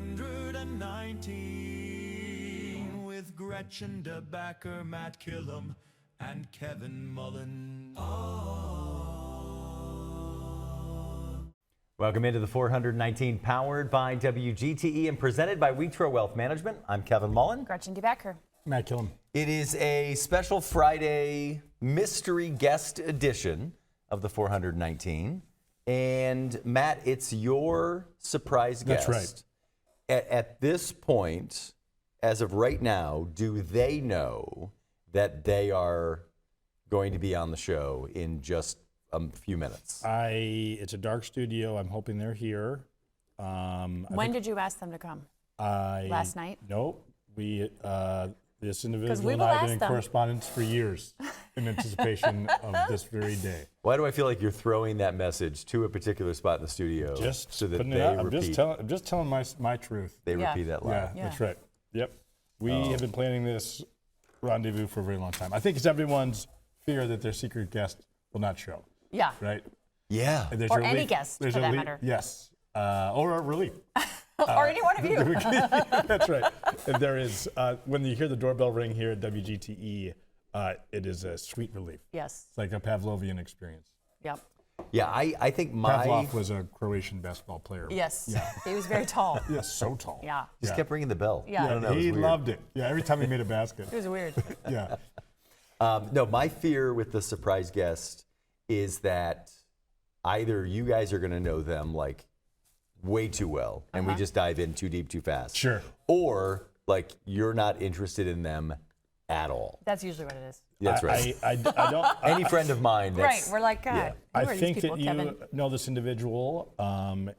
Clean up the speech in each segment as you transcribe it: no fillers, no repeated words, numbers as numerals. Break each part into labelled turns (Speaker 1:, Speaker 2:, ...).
Speaker 1: 419 with Gretchen DeBacker, Matt Killam, and Kevin Mullen.
Speaker 2: Welcome into the 419, powered by WGTE and presented by Wheatro Wealth Management. I'm Kevin Mullen.
Speaker 3: Gretchen DeBacker.
Speaker 4: Matt Killam.
Speaker 2: It is a special Friday mystery guest edition of the 419. And Matt, it's your surprise guest.
Speaker 4: That's right.
Speaker 2: At this point, as of right now, do they know that they are going to be on the show in just a few minutes?
Speaker 4: It's a dark studio. I'm hoping they're here.
Speaker 3: When did you ask them to come? Last night?
Speaker 4: Nope. This individual
Speaker 3: we
Speaker 4: and
Speaker 3: will
Speaker 4: I have
Speaker 3: ask
Speaker 4: been in
Speaker 3: them.
Speaker 4: correspondence for years in anticipation of this very day.
Speaker 2: Why do I feel like you're throwing that message to a particular spot in the studio
Speaker 4: Just
Speaker 2: so that
Speaker 4: putting it
Speaker 2: they
Speaker 4: out. I'm
Speaker 2: repeat?
Speaker 4: just telling my truth.
Speaker 2: They
Speaker 3: Yeah.
Speaker 2: repeat that
Speaker 4: Yeah,
Speaker 2: loud.
Speaker 3: Yeah.
Speaker 4: that's right. Yep. We have been planning this rendezvous for a very long time. I think it's everyone's fear that their secret guest will not show,
Speaker 3: Yeah.
Speaker 4: right?
Speaker 2: Yeah.
Speaker 4: And there's
Speaker 3: Or
Speaker 4: a
Speaker 3: any
Speaker 4: relief-
Speaker 3: guest,
Speaker 4: there's
Speaker 3: for
Speaker 4: a
Speaker 3: that
Speaker 4: relief-
Speaker 3: matter.
Speaker 4: Yes. Or a relief.
Speaker 3: Or any one of you.
Speaker 4: That's right. And there is, when you hear the doorbell ring here at WGTE, it is a sweet relief.
Speaker 3: Yes.
Speaker 4: It's like a Pavlovian experience.
Speaker 3: Yep.
Speaker 2: Yeah, I think my
Speaker 4: Pavlov was a Croatian basketball player.
Speaker 3: Yes.
Speaker 4: Yeah.
Speaker 3: He was very tall.
Speaker 4: Yes, so tall.
Speaker 3: Yeah.
Speaker 2: just kept ringing the bell.
Speaker 3: Yeah.
Speaker 2: I don't know, it was
Speaker 4: He
Speaker 2: weird.
Speaker 4: loved it. Yeah, every time he made a basket.
Speaker 3: It was weird.
Speaker 4: Yeah.
Speaker 2: No, my fear with the surprise guest is that either you guys are going to know them like way too well, and we just dive in too deep too fast.
Speaker 4: Sure.
Speaker 2: Or like you're not interested in them at all.
Speaker 3: That's usually what it is.
Speaker 2: That's right.
Speaker 4: I don't.
Speaker 2: Any friend of mine
Speaker 3: Right.
Speaker 2: that's
Speaker 3: We're like, God,
Speaker 2: yeah.
Speaker 3: who
Speaker 4: I
Speaker 3: are these
Speaker 4: think
Speaker 3: people,
Speaker 4: that you
Speaker 3: Kevin?
Speaker 4: know this individual,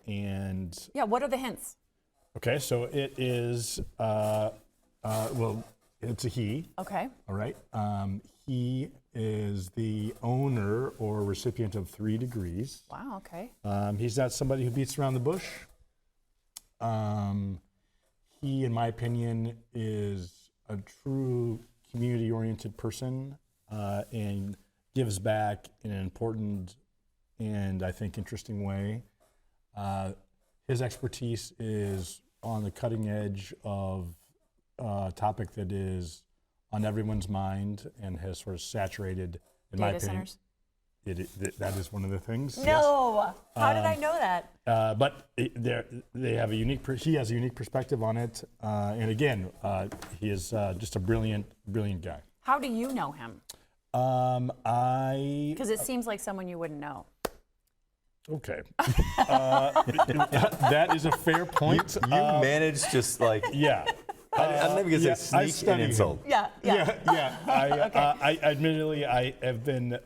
Speaker 4: and
Speaker 3: Yeah. What are the hints?
Speaker 4: okay, so it is. Well, it's a he.
Speaker 3: Okay.
Speaker 4: All right. He is the owner or recipient of 3 degrees.
Speaker 3: Wow. Okay.
Speaker 4: He's not somebody who beats around the bush. He, in my opinion, is a true community-oriented person and gives back in an important and, I think, interesting way. His expertise is on the cutting edge of a topic that is on everyone's mind and has sort of saturated, in my
Speaker 3: Data
Speaker 4: opinion.
Speaker 3: centers.
Speaker 4: That is one of the things. yes.
Speaker 3: No. How did I know that?
Speaker 4: But they have a unique. He has a unique perspective on it, and again, he is just a brilliant guy.
Speaker 3: How do you know him? Because it seems like someone you wouldn't know.
Speaker 4: Okay, that is a fair point.
Speaker 2: You managed just like
Speaker 4: Yeah.
Speaker 2: I'm never gonna
Speaker 4: yeah,
Speaker 2: say
Speaker 4: I
Speaker 2: sneak
Speaker 4: study
Speaker 2: and
Speaker 4: him.
Speaker 2: insult.
Speaker 3: Yeah.
Speaker 4: Yeah. I admittedly, I have been.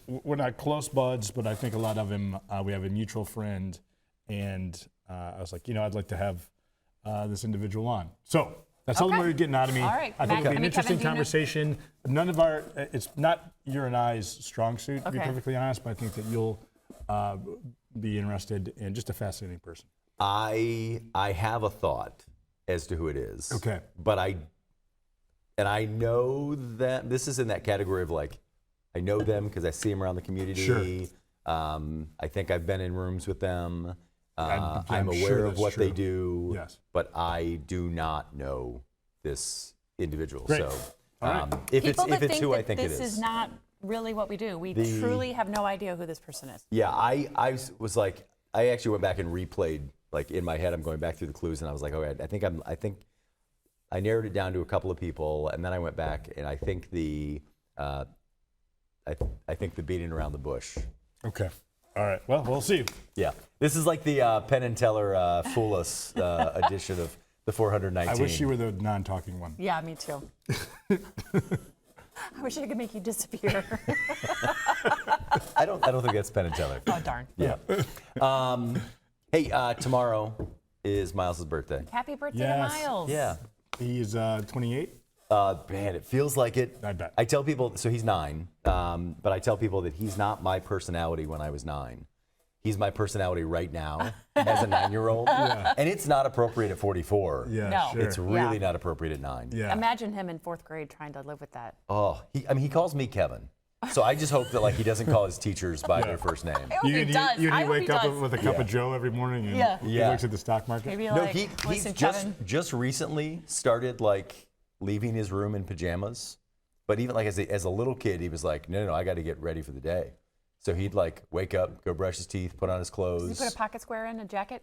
Speaker 4: We're not close buds, but I think a lot of him. We have a mutual friend, and I was like, I'd like to have this individual on. So that's all the
Speaker 3: Okay.
Speaker 4: more you're getting out of me.
Speaker 3: All right.
Speaker 4: I think it'll be an interesting
Speaker 3: Kevin, do you know-
Speaker 4: conversation. None of our. It's not your and I's strong suit, to be
Speaker 3: Okay.
Speaker 4: perfectly honest. But I think that you'll be interested in just a fascinating person.
Speaker 2: I have a thought as to who it is.
Speaker 4: Okay.
Speaker 2: But I know that this is in that category of like, I know them because I see them around the community.
Speaker 4: Sure.
Speaker 2: I think I've been in rooms with them.
Speaker 4: I'm
Speaker 2: I'm aware
Speaker 4: sure
Speaker 2: of
Speaker 4: that's
Speaker 2: what they
Speaker 4: true.
Speaker 2: do.
Speaker 4: Yes.
Speaker 2: But I do not know this individual.
Speaker 4: Great.
Speaker 2: So
Speaker 4: All right.
Speaker 2: if
Speaker 3: People
Speaker 2: it's
Speaker 3: that
Speaker 2: who
Speaker 3: that
Speaker 2: I think it
Speaker 3: this
Speaker 2: is.
Speaker 3: is not really what we do. We truly have no idea who this person is.
Speaker 2: Yeah, I was like, I actually went back and replayed, like in my head, I'm going back through the clues, and I was like, okay, I think I narrowed it down to a couple of people, and then I went back, and I think I think the beating around the bush.
Speaker 4: Okay. All right. Well, we'll see.
Speaker 2: Yeah, this is like the Penn and Teller Fool Us edition of the 419.
Speaker 4: I wish you were the non-talking one.
Speaker 3: Yeah, me too. I wish I could make you disappear.
Speaker 2: I don't think that's Penn and Teller.
Speaker 3: Oh, darn.
Speaker 2: Yeah. Hey, tomorrow is Miles' birthday.
Speaker 3: Happy birthday
Speaker 4: Yes.
Speaker 3: to Miles.
Speaker 2: Yeah.
Speaker 4: He's 28.
Speaker 2: Man, it feels like it.
Speaker 4: I bet.
Speaker 2: I tell people, so he's 9, but I tell people that he's not my personality when I was 9. He's my personality right now as a 9-year-old.
Speaker 4: Yeah.
Speaker 2: And it's not appropriate at 44.
Speaker 4: Yeah,
Speaker 3: No.
Speaker 4: sure.
Speaker 2: It's really
Speaker 3: Yeah.
Speaker 2: not appropriate at 9.
Speaker 4: yeah.
Speaker 3: Imagine him in 4th grade trying to live with that.
Speaker 2: Oh, he calls me Kevin. So I just hope that like he doesn't call his teachers by their first name.
Speaker 3: I hope he does.
Speaker 4: You
Speaker 3: I hope he
Speaker 4: wake up
Speaker 3: does.
Speaker 4: with a cup of Joe every morning and
Speaker 3: Yeah.
Speaker 4: he looks at the stock market.
Speaker 3: Maybe
Speaker 2: No,
Speaker 3: like,
Speaker 2: he's
Speaker 3: listen,
Speaker 2: just
Speaker 3: Kevin.
Speaker 2: just recently started like leaving his room in pajamas. But even like as a little kid, he was like, no, I got to get ready for the day. So he'd like wake up, go brush his teeth, put on his clothes.
Speaker 3: Does he put a pocket square in a jacket?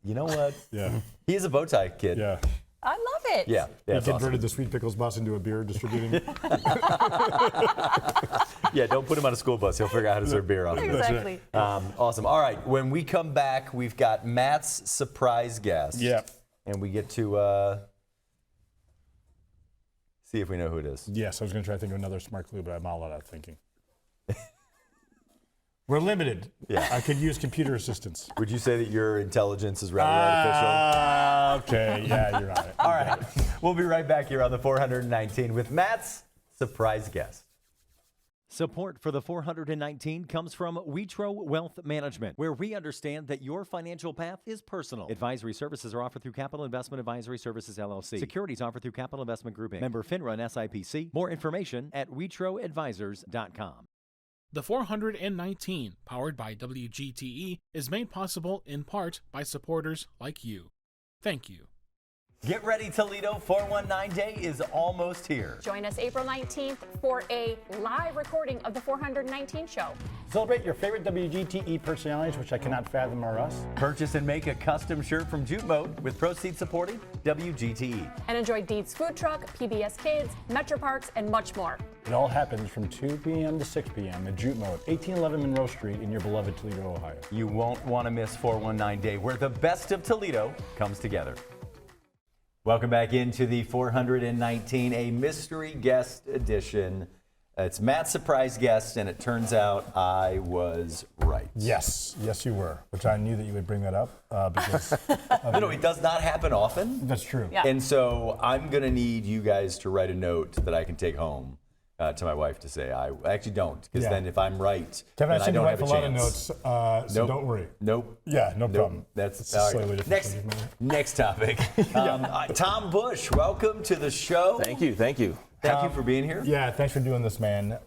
Speaker 2: You know what?
Speaker 4: Yeah.
Speaker 2: He is a bow tie kid.
Speaker 4: Yeah.
Speaker 3: I love it.
Speaker 2: Yeah.
Speaker 4: He
Speaker 2: That's
Speaker 4: converted
Speaker 2: awesome.
Speaker 4: the Sweet Pickles bus into a beer distributing.
Speaker 2: Yeah, don't put him on a school bus. He'll figure out how to serve beer on it.
Speaker 3: Exactly.
Speaker 2: Awesome. All right. When we come back, we've got Matt's surprise guest.
Speaker 4: Yeah.
Speaker 2: And we get to see if we know who it is.
Speaker 4: Yes, I was going to try to think of another smart clue, but I'm all out of thinking. We're limited.
Speaker 2: Yeah.
Speaker 4: I could use computer assistance.
Speaker 2: Would you say that your intelligence is rather artificial?
Speaker 4: Okay, yeah, you're on it.
Speaker 2: All right. We'll be right back here on the 419 with Matt's surprise guest.
Speaker 5: Support for the 419 comes from Witro Wealth Management, where we understand that your financial path is personal. Advisory services are offered through Capital Investment Advisory Services, LLC. Securities offered through Capital Investment Group, Inc. Member FINRA and SIPC. More information at witroadvisors.com.
Speaker 6: The 419, powered by WGTE, is made possible in part by supporters like you. Thank you.
Speaker 2: Get ready, Toledo. 419 Day is almost here.
Speaker 3: Join us April 19th for a live recording of the 419 show.
Speaker 4: Celebrate your favorite WGTE personalities, which I cannot fathom are us.
Speaker 2: Purchase and make a custom shirt from Jute Mode with proceeds supporting WGTE.
Speaker 3: And enjoy Deed's Food Truck, PBS Kids, Metro Parks, and much more.
Speaker 4: It all happens from 2 p.m. to 6 p.m. at Jute Mode, 1811 Monroe Street in your beloved Toledo, Ohio.
Speaker 2: You won't want to miss 419 Day, where the best of Toledo comes together. Welcome back into the 419, a mystery guest edition. It's Matt's surprise guest, and it turns out I was right.
Speaker 4: Yes, you were, which I knew that you would bring that up because
Speaker 2: No, it does not happen often.
Speaker 4: that's true.
Speaker 3: Yeah.
Speaker 2: And so I'm going to need you guys to write a note that I can take home to my wife to say I actually don't, because
Speaker 4: Yeah.
Speaker 2: then if I'm right,
Speaker 4: Kevin,
Speaker 2: then
Speaker 4: I
Speaker 2: I
Speaker 4: sent your
Speaker 2: don't
Speaker 4: wife
Speaker 2: have
Speaker 4: a
Speaker 2: a
Speaker 4: lot of
Speaker 2: chance.
Speaker 4: notes, so
Speaker 2: Nope.
Speaker 4: don't worry.
Speaker 2: Nope.
Speaker 4: Yeah, no
Speaker 2: Nope.
Speaker 4: problem.
Speaker 2: That's
Speaker 4: It's a
Speaker 2: all right.
Speaker 4: slightly different subject matter.
Speaker 2: Next topic. Tom Bush, welcome to the show.
Speaker 7: Thank you.
Speaker 2: Thank you for being here.
Speaker 4: Yeah, thanks for doing this, man.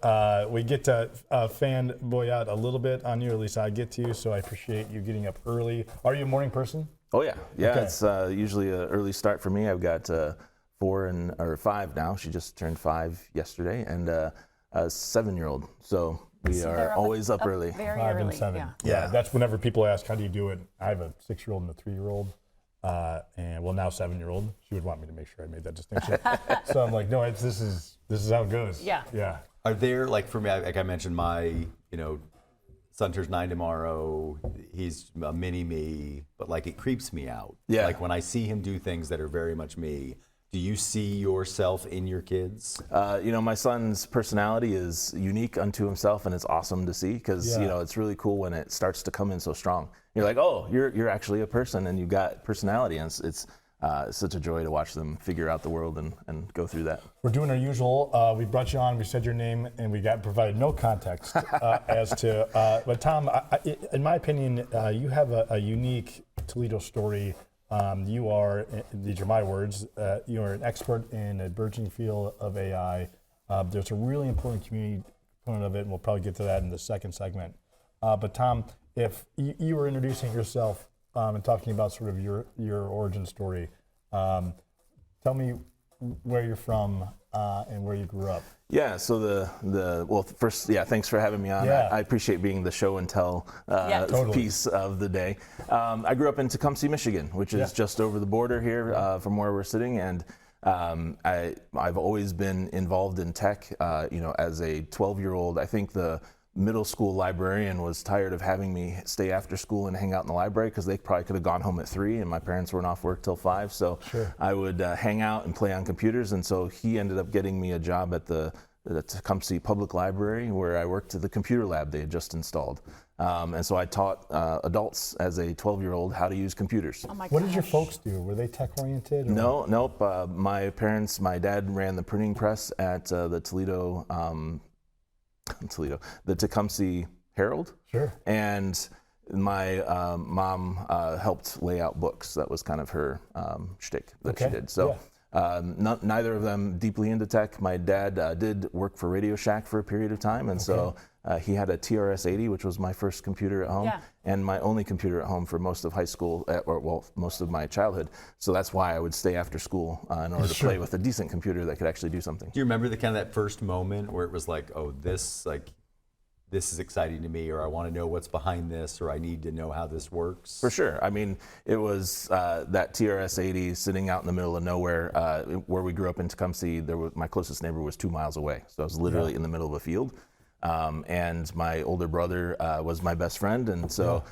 Speaker 4: We get to fanboy out a little bit on you, at least I get to, so I appreciate you getting up early. Are you a morning person?
Speaker 7: Oh yeah.
Speaker 4: Okay.
Speaker 7: It's usually an early start for me. I've got 4 or 5 now. She just turned 5 yesterday, and a 7-year-old. So we
Speaker 3: So
Speaker 7: are
Speaker 3: they're
Speaker 7: always up early.
Speaker 3: Very
Speaker 4: 5
Speaker 3: early.
Speaker 4: and 7.
Speaker 3: Yeah.
Speaker 4: Yeah, that's whenever people ask, how do you do it? I have a 6-year-old and a 3-year-old. And well, now 7-year-old. She would want me to make sure I made that distinction. So I'm like, no, this is how it goes.
Speaker 3: Yeah.
Speaker 4: Yeah.
Speaker 2: Are there, like for me, like I mentioned, my son turns 9 tomorrow. He's a mini me, but like it creeps me out.
Speaker 7: Yeah.
Speaker 2: Like when I see him do things that are very much me. Do you see yourself in your kids?
Speaker 7: My son's personality is unique unto himself, and it's awesome to see because
Speaker 4: Yeah.
Speaker 7: it's really cool when it starts to come in so strong. You're like, oh, you're actually a person, and you've got personality, and it's such a joy to watch them figure out the world and go through that.
Speaker 4: We're doing our usual. We brought you on, we said your name, and we provided no context as to. But Tom, in my opinion, you have a unique Toledo story. You are, these are my words, you are an expert in a burgeoning field of AI. There's a really important community component of it, and we'll probably get to that in the second segment. But Tom, if you were introducing yourself and talking about sort of your origin story, tell me where you're from and where you grew up.
Speaker 7: Yeah, so first, thanks for having me on.
Speaker 4: Yeah.
Speaker 7: I appreciate being the show and tell
Speaker 4: Totally.
Speaker 7: piece of the day. I grew up in Tecumseh, Michigan, which is just over the border here from where we're sitting, and I've always been involved in tech. As a 12-year-old, I think the middle school librarian was tired of having me stay after school and hang out in the library because they probably could have gone home at 3 and my parents weren't off work till 5. So
Speaker 4: Sure.
Speaker 7: I would hang out and play on computers. And so he ended up getting me a job at the Tecumseh Public Library where I worked at the computer lab they had just installed. And so I taught adults as a 12-year-old how to use computers.
Speaker 3: Oh my
Speaker 4: What did your
Speaker 3: gosh.
Speaker 4: folks do? Were they tech oriented?
Speaker 7: Nope. My dad ran the printing press at the the Tecumseh Herald.
Speaker 4: Sure.
Speaker 7: And my mom helped lay out books. That was kind of her shtick that she
Speaker 4: Okay.
Speaker 7: did. So Neither of them deeply into tech. My dad did work for Radio Shack for a period of time, and so he had a TRS-80, which was my first computer at home, and my only computer at home for most of high school, most of my childhood. So that's why I would stay after school in order to play with a decent computer that could actually do something.
Speaker 2: Do you remember the kind of that first moment where it was like, oh, this is exciting to me, or I want to know what's behind this, or I need to know how this works?
Speaker 7: For sure. I mean, it was that TRS-80 sitting out in the middle of nowhere. Where we grew up in Tecumseh, my closest neighbor was 2 miles away. So I was literally in the middle of a field. And my older brother was my best friend. And so,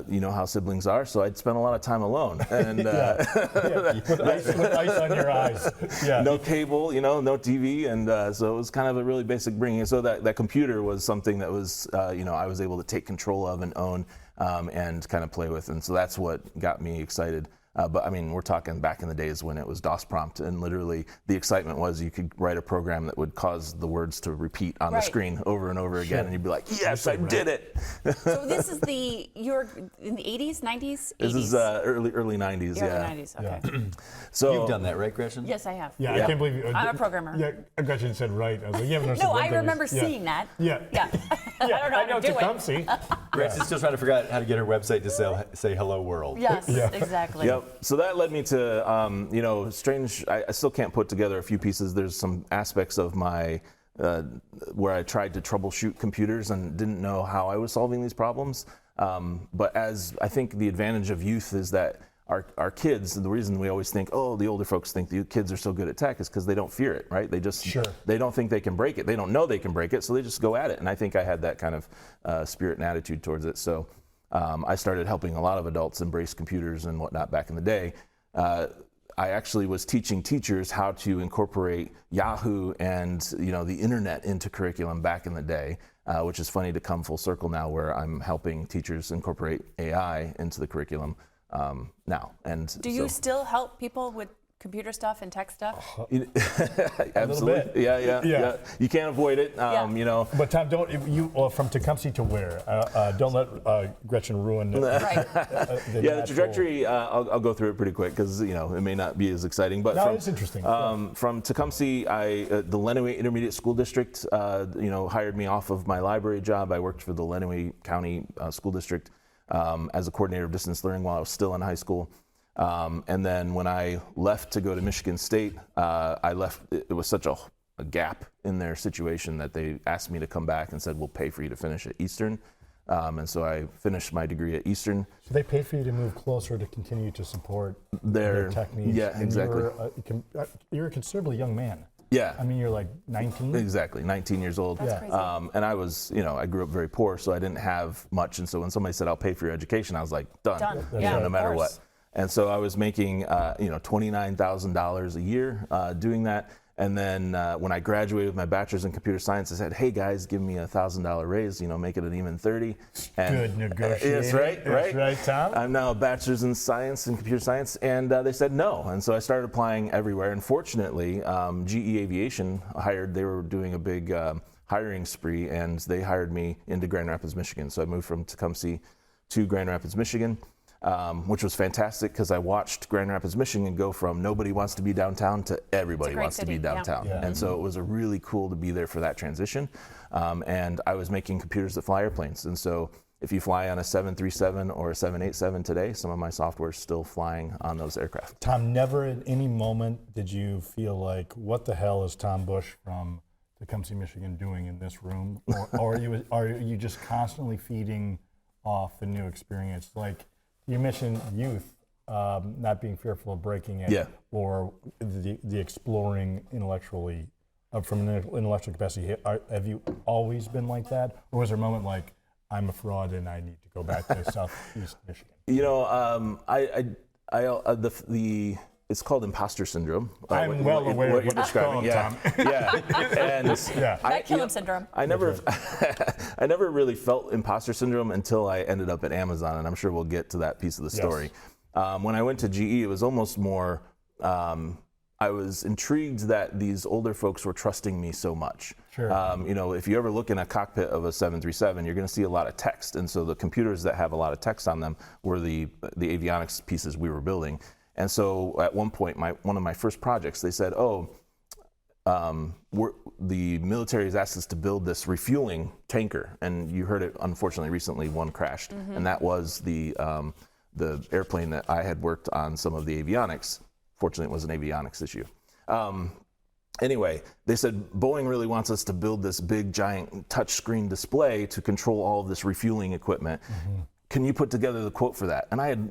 Speaker 7: you know how siblings are. So I'd spend a lot of time alone. And
Speaker 4: With ice on your eyes. Yeah.
Speaker 7: No cable, no TV. And so it was kind of a really basic bringing. So that computer was something that was, I was able to take control of and own and kind of play with. And so that's what got me excited. But I mean, we're talking back in the days when it was DOS prompt, and literally the excitement was you could write a program that would cause the words to repeat on the screen over and over again, and you'd be like, yes, I did it.
Speaker 8: So this is you're in the 80s, 90s? 80s?
Speaker 7: This is early 90s,
Speaker 8: Early 90s, okay.
Speaker 7: So
Speaker 2: You've done that, right, Gretchen?
Speaker 8: Yes, I have.
Speaker 4: Yeah, I can't believe you.
Speaker 8: I'm a programmer.
Speaker 4: Yeah, Gretchen said right. I was like, yeah,
Speaker 8: No, I remember seeing that.
Speaker 4: Yeah.
Speaker 8: Yeah. I don't know how to do it.
Speaker 4: Tecumseh.
Speaker 2: Gretchen's still trying to figure out how to get her website to say hello world.
Speaker 8: Yes, exactly.
Speaker 7: Yep. So that led me to, strange. I still can't put together a few pieces. There's some aspects of my where I tried to troubleshoot computers and didn't know how I was solving these problems. But as I think the advantage of youth is that our kids, the reason we always think, oh, the older folks think the kids are so good at tech is because they don't fear it, right? They just, they don't think they can break it. They don't know they can break it, so they just go at it. And I think I had that kind of spirit and attitude towards it. So I started helping a lot of adults embrace computers and whatnot back in the day. I actually was teaching teachers how to incorporate Yahoo and the internet into curriculum back in the day, which is funny to come full circle now where I'm helping teachers incorporate AI into the curriculum now. And
Speaker 8: do you still help people with computer stuff and tech stuff?
Speaker 7: Absolutely. Yeah. You can't avoid it.
Speaker 4: But Tom, don't from Tecumseh to where? Don't let Gretchen ruin
Speaker 7: the trajectory. I'll go through it pretty quick because it may not be as exciting. But
Speaker 4: it's interesting.
Speaker 7: From Tecumseh, the Lenawee Intermediate School District, hired me off of my library job. I worked for the Lenawee County School District as a coordinator of distance learning while I was still in high school. And then when I left to go to Michigan State, I left. It was such a gap in their situation that they asked me to come back and said, we'll pay for you to finish at Eastern. And so I finished my degree at Eastern.
Speaker 4: So they paid for you to move closer to continue to support their tech needs.
Speaker 7: Yeah, exactly.
Speaker 4: You're a considerably young man.
Speaker 7: Yeah.
Speaker 4: I mean, you're like 19?
Speaker 7: Exactly, 19 years old.
Speaker 8: That's crazy.
Speaker 7: And I was, I grew up very poor, so I didn't have much. And so when somebody said, I'll pay for your education, I was like, done. No matter what. And so I was making, $29,000 a year doing that. And then when I graduated with my bachelor's in computer science, I said, hey guys, give me $1,000 raise, make it an even 30. And
Speaker 4: good negotiator.
Speaker 7: Yes, right?
Speaker 4: That's right, Tom.
Speaker 7: I'm now a bachelor's in science and computer science, and they said no. And so I started applying everywhere. And fortunately, GE Aviation they were doing a big hiring spree, and they hired me into Grand Rapids, Michigan. So I moved from Tecumseh to Grand Rapids, Michigan. Which was fantastic because I watched Grand Rapids, Michigan go from nobody wants to be downtown to everybody wants to be downtown. Yeah. And so it was really cool to be there for that transition. And I was making computers that fly airplanes. And so if you fly on a 737 or a 787 today, some of my software is still flying on those aircraft.
Speaker 4: Tom, never at any moment did you feel like, what the hell is Tom Bush from Tecumseh, Michigan doing in this room? Or are you just constantly feeding off the new experience? Like, you mentioned youth, not being fearful of breaking it, or the exploring intellectually, from an intellectual capacity. Have you always been like that? Or was there a moment like, I'm a fraud and I need to go back to Southeast Michigan?
Speaker 7: It's called imposter syndrome.
Speaker 4: I'm well aware
Speaker 7: what you're describing.
Speaker 4: Tom.
Speaker 8: Killam syndrome.
Speaker 7: I never really felt imposter syndrome until I ended up at Amazon, and I'm sure we'll get to that piece of the story. When I went to GE, it was almost more. I was intrigued that these older folks were trusting me so much.
Speaker 4: Sure.
Speaker 7: If you ever look in a cockpit of a 737, you're going to see a lot of text, and so the computers that have a lot of text on them were the avionics pieces we were building. And so at one point, one of my first projects, they said, the military has asked us to build this refueling tanker, and you heard it. Unfortunately, recently one crashed, and that was the airplane that I had worked on some of the avionics. Fortunately, it was an avionics issue. Anyway, they said Boeing really wants us to build this big, giant touchscreen display to control all of this refueling equipment. Can you put together the quote for that? And I had,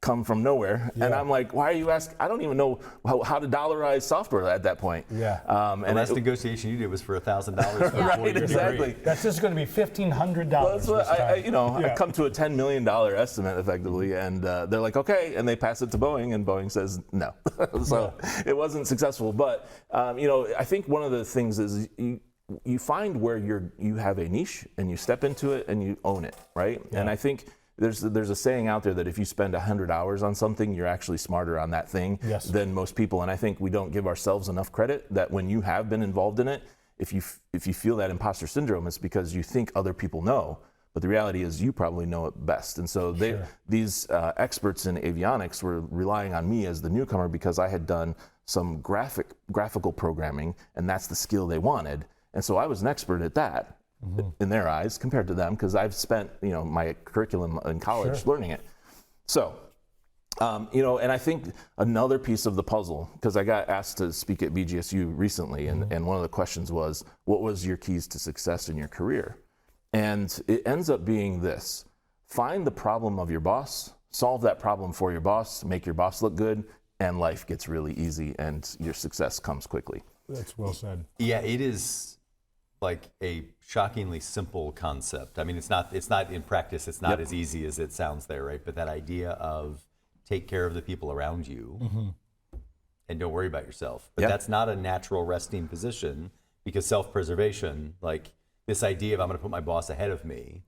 Speaker 7: come from nowhere, and I'm like, why are you asking? I don't even know how to dollarize software at that point.
Speaker 2: And the last negotiation you did was for $1,000 for
Speaker 7: right,
Speaker 2: 4 years.
Speaker 7: exactly.
Speaker 4: That's just going to be $1,500.
Speaker 7: Well, that's what
Speaker 4: I
Speaker 7: I come to a $10 million estimate effectively, and they're like, okay, and they pass it to Boeing, and Boeing says no. So it wasn't successful. But I think one of the things is you find where you have a niche, and you step into it, and you own it, right? Yeah. And I think there's a saying out there that if you spend 100 hours on something, you're actually smarter on that thing than most people. And I think we don't give ourselves enough credit that when you have been involved in it, if you feel that imposter syndrome, it's because you think other people know, but the reality is you probably know it best. And so these experts in avionics were relying on me as the newcomer because I had done some graphical programming, and that's the skill they wanted. And so I was an expert at that. In their eyes, compared to them, because I've spent my curriculum in college learning it. So, and I think another piece of the puzzle, because I got asked to speak at BGSU recently, and one of the questions was, what was your keys to success in your career? And it ends up being this: find the problem of your boss, solve that problem for your boss, make your boss look good, and life gets really easy, and your success comes quickly.
Speaker 4: That's well said.
Speaker 2: Yeah, it is like a shockingly simple concept. I mean, it's not in practice, it's not as easy as it sounds there, right? But that idea of take care of the people around you and don't worry about yourself. But that's not a natural resting position, because self-preservation, like this idea of I'm going to put my boss ahead of me,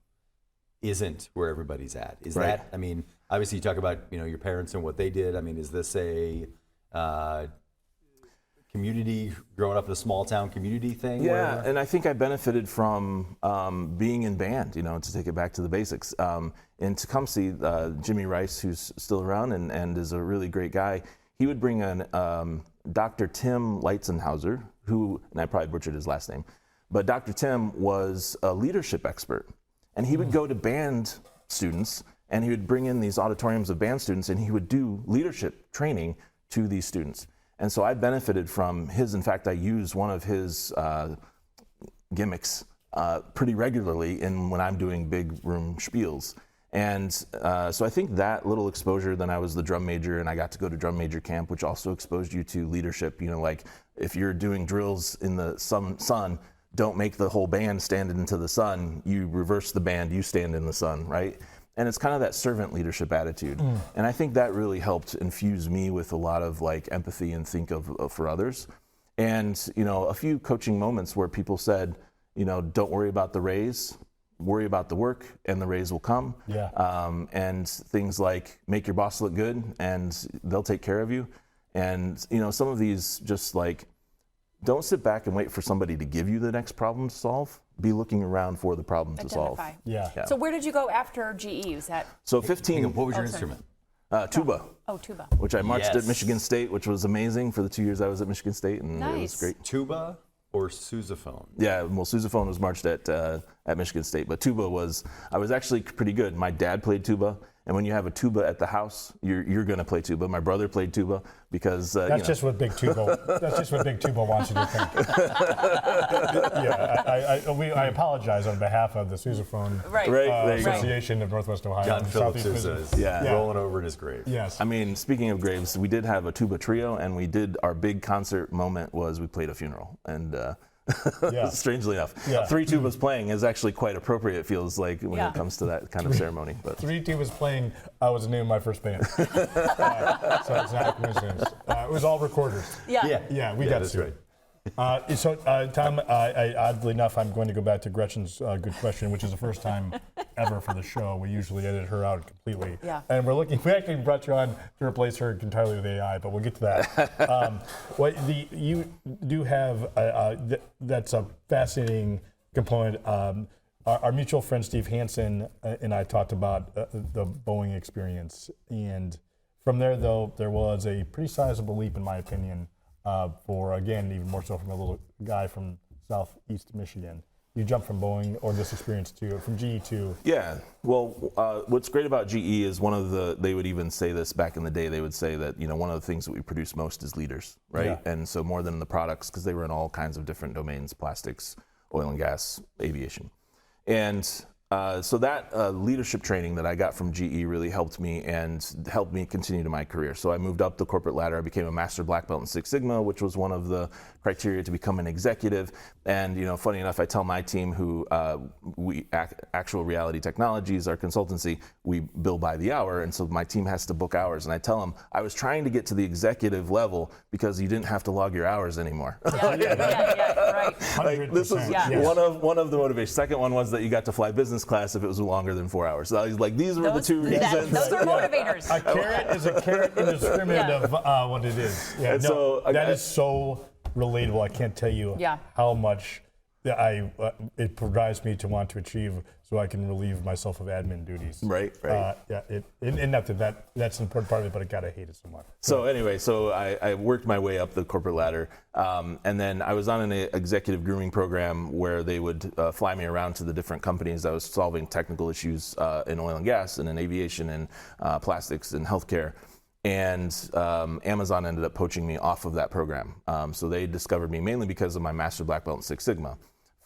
Speaker 2: isn't where everybody's at. Is that, I mean, obviously you talk about, your parents and what they did. I mean, is this a community, growing up in a small town community thing?
Speaker 7: Yeah, and I think I benefited from being in band, to take it back to the basics. In Tecumseh, Jimmy Rice, who's still around and is a really great guy, he would bring in Dr. Tim Leitzenhauser, who, and I probably butchered his last name, but Dr. Tim was a leadership expert. And he would go to band students, and he would bring in these auditoriums of band students, and he would do leadership training to these students. And so I benefited from his. In fact, I use one of his gimmicks pretty regularly when I'm doing big room spiels. And so I think that little exposure, then I was the drum major, and I got to go to drum major camp, which also exposed you to leadership. Like if you're doing drills in the sun, don't make the whole band stand into the sun. You reverse the band, you stand in the sun, right? And it's kind of that servant leadership attitude. And I think that really helped infuse me with a lot of empathy and think of for others. And, a few coaching moments where people said, don't worry about the raise, worry about the work, and the raise will come. And things like make your boss look good and they'll take care of you. And, some of these just don't sit back and wait for somebody to give you the next problem to solve. Be looking around for the problem to solve.
Speaker 4: Yeah.
Speaker 8: So where did you go after GE? Was that?
Speaker 7: So 15.
Speaker 2: What was your instrument?
Speaker 7: Tuba.
Speaker 8: Oh, tuba.
Speaker 7: Which I marched at Michigan State, which was amazing for the 2 years I was at Michigan State, and it was great.
Speaker 2: Tuba or sousaphone?
Speaker 7: Yeah, well, sousaphone was marched at Michigan State, but tuba I was actually pretty good. My dad played tuba. And when you have a tuba at the house, you're going to play tuba. My brother played tuba because
Speaker 4: that's just what big tuba. That's just what big tuba wants you to think. I apologize on behalf of the Sousaphone Association of Northwest Ohio.
Speaker 2: John Phillips is rolling over in his grave.
Speaker 4: Yes.
Speaker 7: I mean, speaking of graves, we did have a tuba trio, and our big concert moment was we played a funeral, and. Strangely enough, 3 tubas playing is actually quite appropriate, it feels like, when it comes to that kind of ceremony. But
Speaker 4: 3 tubas playing was the name of my first band. So it's not a coincidence. It was all recorders. We got to
Speaker 2: right.
Speaker 4: Tom, oddly enough, I'm going to go back to Gretchen's good question, which is the first time ever for the show. We usually edit her out completely. And we actually brought you on to replace her entirely with AI, but we'll get to that. You do have, that's a fascinating component. Our mutual friend Steve Hansen and I talked about the Boeing experience, and From there, though, there was a pretty sizable leap, in my opinion, for, again, even more so from a little guy from Southeast Michigan. You jumped from Boeing, or this experience from GE to...
Speaker 7: Yeah, well, what's great about GE is they would even say this back in the day, they would say that, one of the things that we produce most is leaders, right?
Speaker 4: Yeah.
Speaker 7: And so more than the products, because they were in all kinds of different domains, plastics, oil and gas, aviation. And so that leadership training that I got from GE really helped me continue to my career. So I moved up the corporate ladder. I became a master black belt in Six Sigma, which was one of the criteria to become an executive. And funny enough, I tell my team who Actual Reality Technologies, our consultancy, we bill by the hour, and so my team has to book hours. And I tell them I was trying to get to the executive level because you didn't have to log your hours anymore.
Speaker 8: Yeah, right.
Speaker 7: Like, this was one of the motivations. Second one was that you got to fly business class if it was longer than 4 hours. So I was like, these were the two reasons.
Speaker 8: Those are motivators.
Speaker 4: A carrot is a carrot indiscriminate of what it is. Yeah,
Speaker 7: And
Speaker 4: no,
Speaker 7: so,
Speaker 4: that is so relatable. I can't tell you how much it drives me to want to achieve so I can relieve myself of admin duties.
Speaker 7: Right.
Speaker 4: And not that's an important part of it, but I gotta hate it so much.
Speaker 7: So anyway, I worked my way up the corporate ladder, and then I was on an executive grooming program where they would fly me around to the different companies. I was solving technical issues in oil and gas and in aviation and plastics and healthcare. And Amazon ended up poaching me off of that program. So they discovered me mainly because of my master black belt in Six Sigma.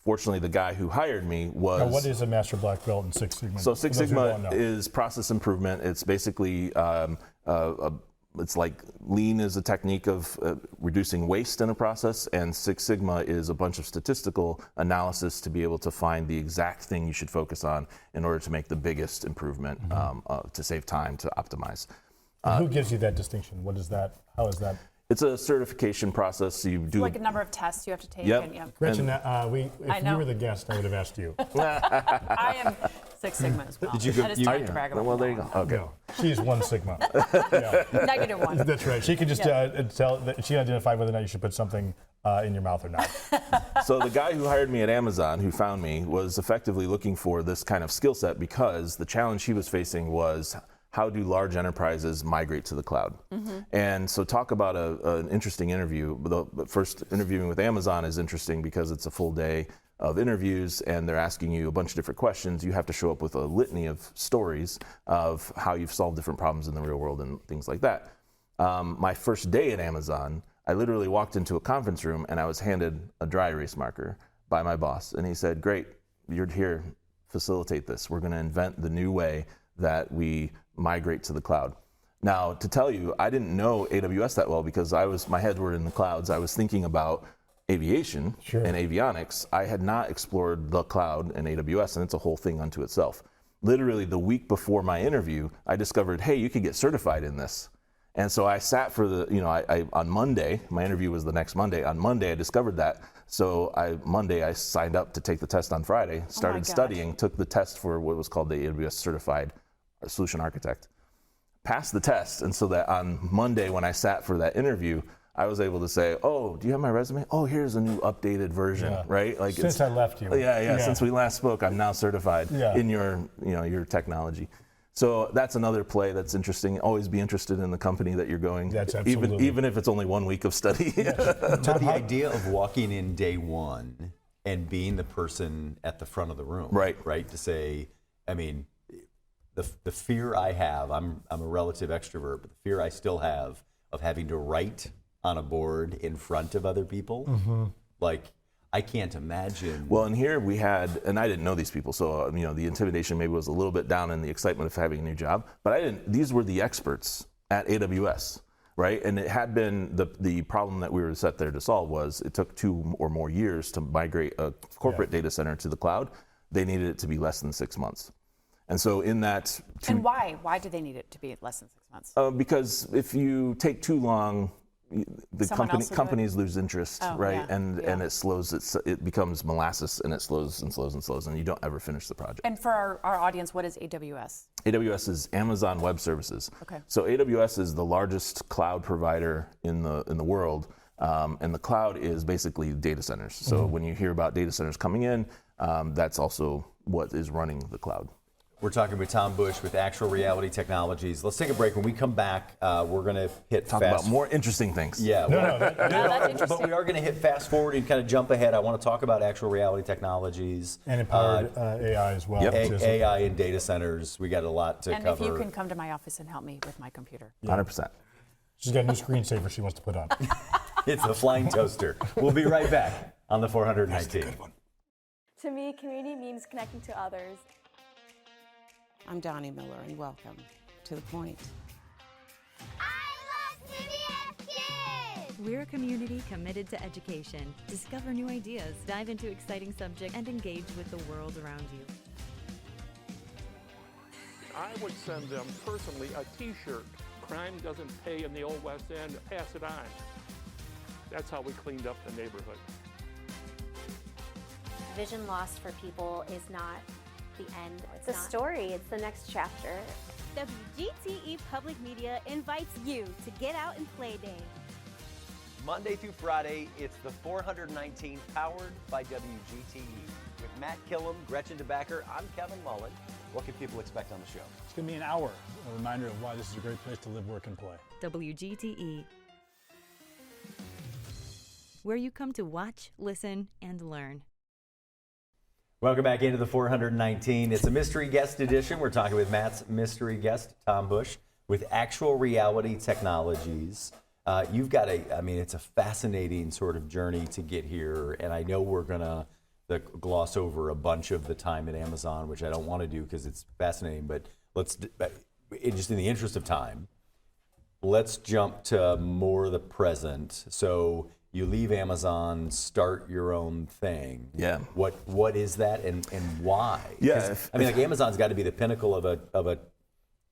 Speaker 7: Fortunately, the guy who hired me was...
Speaker 4: Now, what is a master black belt in Six Sigma?
Speaker 7: So Six Sigma is process improvement. It's basically, it's like lean is a technique of reducing waste in a process, and Six Sigma is a bunch of statistical analysis to be able to find the exact thing you should focus on in order to make the biggest improvement, to save time, to optimize.
Speaker 4: Who gives you that distinction? What is that? How is that?
Speaker 7: It's a certification process. You do
Speaker 8: Like a number of tests you have to take.
Speaker 7: Yep.
Speaker 8: And,
Speaker 4: Gretchen, if you were the guest, I would have asked you.
Speaker 8: I am Six Sigma as well.
Speaker 2: Did you go-
Speaker 8: That is time to brag about.
Speaker 7: Well, there you go. Okay.
Speaker 4: No, she's one Sigma.
Speaker 8: -1.
Speaker 4: That's right. She can just tell that she identified whether or not you should put something in your mouth or not.
Speaker 7: So the guy who hired me at Amazon, who found me, was effectively looking for this kind of skill set because the challenge he was facing was, how do large enterprises migrate to the cloud? And so talk about an interesting interview. The first interviewing with Amazon is interesting because it's a full day of interviews and they're asking you a bunch of different questions. You have to show up with a litany of stories of how you've solved different problems in the real world and things like that. My first day at Amazon, I literally walked into a conference room and I was handed a dry erase marker by my boss. And he said, great, you're here, facilitate this. We're gonna invent the new way that we migrate to the cloud. Now, to tell you, I didn't know AWS that well because my head were in the clouds. I was thinking about aviation and avionics. I had not explored the cloud and AWS, and it's a whole thing unto itself. Literally the week before my interview, I discovered, hey, you could get certified in this. And so I sat for on Monday, my interview was the next Monday. On Monday, I discovered that. So Monday, I signed up to take the test on Friday, started studying, took the test for what was called the AWS Certified Solution Architect, passed the test. And so that on Monday, when I sat for that interview, I was able to say, oh, do you have my resume? Oh, here's a new updated version, right? Like
Speaker 4: since I left you.
Speaker 7: Yeah. Since we last spoke, I'm now certified in your technology. So that's another play that's interesting. Always be interested in the company that you're going.
Speaker 4: That's absolutely.
Speaker 7: Even if it's only 1 week of study.
Speaker 2: But the idea of walking in day one and being the person at the front of the room, right? To say, I mean, the fear I have, I'm a relative extrovert, but the fear I still have of having to write on a board in front of other people, like, I can't imagine.
Speaker 7: Well, and here we had, and I didn't know these people, so the intimidation maybe was a little bit down in the excitement of having a new job. But these were the experts at AWS, right? And it had been the problem that we were set there to solve was it took 2 or more years to migrate a corporate data center to the cloud. They needed it to be less than 6 months. And so in that.
Speaker 8: And why? Why do they need it to be less than 6 months?
Speaker 7: Because if you take too long, companies lose interest, right? And it slows. It becomes molasses, and it slows and slows and slows, and you don't ever finish the project.
Speaker 8: And for our audience, what is AWS?
Speaker 7: AWS is Amazon Web Services.
Speaker 8: Okay.
Speaker 7: So AWS is the largest cloud provider in the world, and the cloud is basically data centers. So when you hear about data centers coming in, that's also what is running the cloud.
Speaker 2: We're talking with Tom Bush with Actual Reality Technologies. Let's take a break. When we come back, we're going to
Speaker 7: Talk about more interesting things.
Speaker 2: Yeah.
Speaker 3: That's interesting.
Speaker 2: But we are going to hit fast forward and kind of jump ahead. I want to talk about Actual Reality Technologies.
Speaker 4: And empowered AI as well.
Speaker 7: Yep.
Speaker 2: AI and data centers. We got a lot to
Speaker 8: And
Speaker 2: cover.
Speaker 8: if you can come to my office and help me with my computer.
Speaker 7: 100%.
Speaker 4: She's got a new screensaver she wants to put on.
Speaker 2: It's the flying toaster. We'll be right back on the 419.
Speaker 9: To me, community means connecting to others.
Speaker 10: I'm Donnie Miller, and welcome to The Point.
Speaker 11: We're a community committed to education. Discover new ideas, dive into exciting subjects, and engage with the world around you.
Speaker 12: I would send them personally a t-shirt. Crime doesn't pay in the old West End, pass it on. That's how we cleaned up the neighborhood.
Speaker 9: Vision loss for people is not the end. It's a story. It's the next chapter.
Speaker 11: WGTE Public Media invites you to Get Out and Play Day.
Speaker 5: Monday through Friday, it's the 419 powered by WGTE. With Matt Killam, Gretchen DeBacker, I'm Kevin Mullen. What can people expect on the show?
Speaker 4: It's going to be an hour, a reminder of why this is a great place to live, work, and play.
Speaker 11: WGTE, where you come to watch, listen, and learn.
Speaker 2: Welcome back into the 419. It's a mystery guest edition. We're talking with Matt's mystery guest, Tom Bush, with Actual Reality Technologies. You've got it's a fascinating sort of journey to get here, and I know we're going to gloss over a bunch of the time at Amazon, which I don't want to do because it's fascinating, but just in the interest of time, let's jump to more the present. So you leave Amazon, start your own thing.
Speaker 7: Yeah.
Speaker 2: What is that and why?
Speaker 7: Yeah.
Speaker 2: Amazon's got to be the pinnacle of a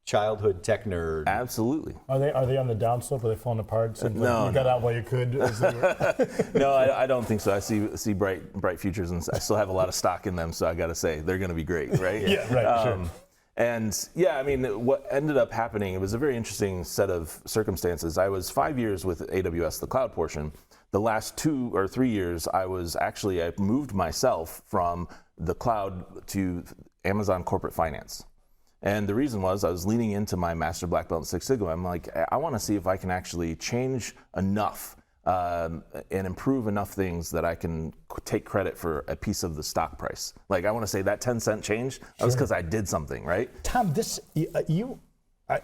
Speaker 2: childhood tech nerd.
Speaker 7: Absolutely.
Speaker 4: Are they on the downslope? Are they falling apart? Seems
Speaker 7: no.
Speaker 4: You got out while you could.
Speaker 7: No, I don't think so. I see bright futures, and I still have a lot of stock in them. So I got to say they're going to be great, right?
Speaker 4: Yeah, right. Sure.
Speaker 7: And yeah, what ended up happening, it was a very interesting set of circumstances. I was 5 years with AWS, the cloud portion. The last 2 or 3 years, I moved myself from the cloud to Amazon corporate finance. And the reason was I was leaning into my Master Black Belt in Six Sigma. I'm like, I want to see if I can actually change enough and improve enough things that I can take credit for a piece of the stock price. Like, I want to say that 10-cent change, that was because I did something, right?
Speaker 4: Tom,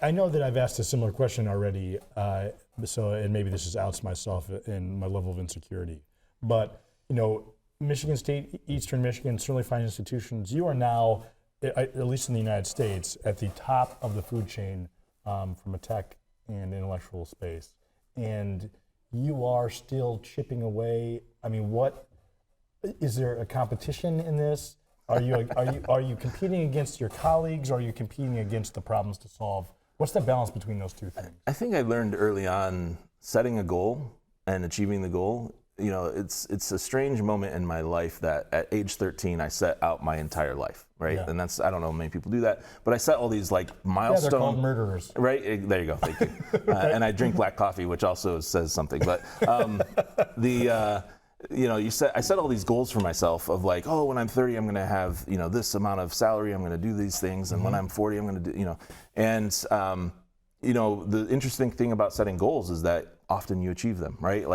Speaker 4: I know that I've asked a similar question already, and maybe this just outs myself in my level of insecurity. But, Michigan State, Eastern Michigan, certainly fine institutions, you are now, at least in the United States, at the top of the food chain from a tech and intellectual space. And you are still chipping away. What is there a competition in this? Are you competing against your colleagues? Or are you competing against the problems to solve? What's the balance between those two things?
Speaker 7: I think I learned early on, setting a goal and achieving the goal. It's a strange moment in my life that at age 13 I set out my entire life, right? Yeah. And I don't know many people do that, but I set all these milestones.
Speaker 4: Yeah, they're called murderers.
Speaker 7: Right? There you go. Thank you. And I drink black coffee, which also says something. But I set all these goals for myself of when I'm 30, I'm going to have, this amount of salary, I'm going to do these things. And when I'm 40, I'm going to do, and, the interesting thing about setting goals is that often you achieve them, right?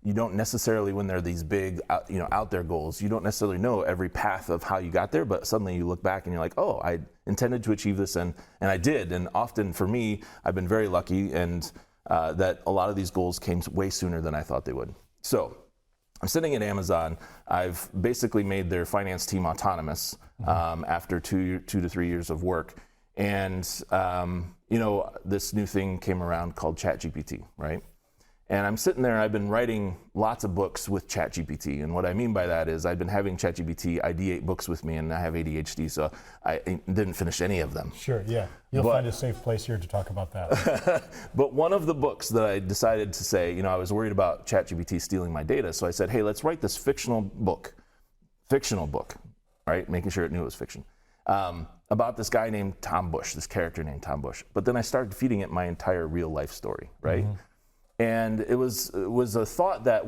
Speaker 7: You don't necessarily, when they're these big, out there goals, you don't necessarily know every path of how you got there, but suddenly you look back and you're like, oh, I intended to achieve this, and I did. And often for me, I've been very lucky, and that a lot of these goals came way sooner than I thought they would. So I'm sitting at Amazon. I've basically made their finance team autonomous after 2 to 3 years of work. And, this new thing came around called ChatGPT, right? And I'm sitting there, I've been writing lots of books with ChatGPT. And what I mean by that is I've been having ChatGPT ideate books with me, and I have ADHD, so I didn't finish any of them.
Speaker 4: Sure, yeah. You'll find a safe place here to talk about that.
Speaker 7: But one of the books that I decided to say, I was worried about ChatGPT stealing my data, so I said, hey, let's write this fictional book, right? Making sure it knew it was fiction. About this guy named Tom Bush, this character named Tom Bush. But then I started feeding it my entire real life story, right? Mm-hmm. And it was a thought that,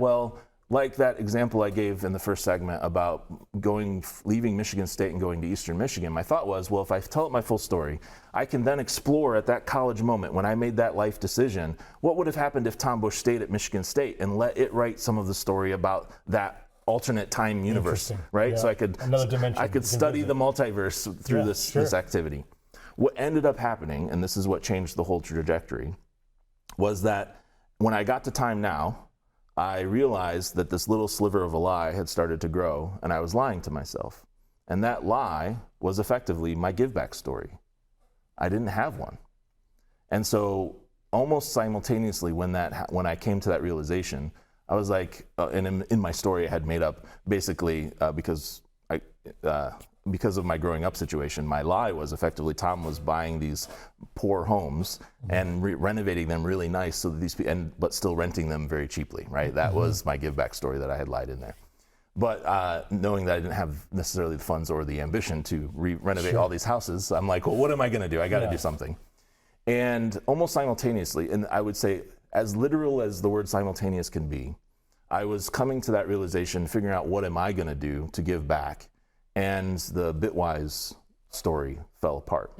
Speaker 7: like that example I gave in the first segment about leaving Michigan State and going to Eastern Michigan, my thought was, well, if I tell it my full story, I can then explore at that college moment when I made that life decision, what would have happened if Tom Bush stayed at Michigan State, and let it write some of the story about that alternate time universe, right?
Speaker 4: Yeah.
Speaker 7: So I could study the multiverse through this activity. What ended up happening, and this is what changed the whole trajectory, was that when I got to Time Now, I realized that this little sliver of a lie had started to grow, and I was lying to myself. And that lie was effectively my give back story. I didn't have one. And so almost simultaneously when I came to that realization, I was like, and in my story I had made up basically because of my growing up situation, my lie was effectively Tom was buying these poor homes and renovating them really nice so that these people, but still renting them very cheaply, right? That was my give back story that I had lied in there. But knowing that I didn't have necessarily the funds or the ambition to renovate all these houses, I'm like, well, what am I going to do? I got to do something. And almost simultaneously, and I would say as literal as the word simultaneous can be, I was coming to that realization, figuring out what am I going to do to give back. And the Bitwise story fell apart.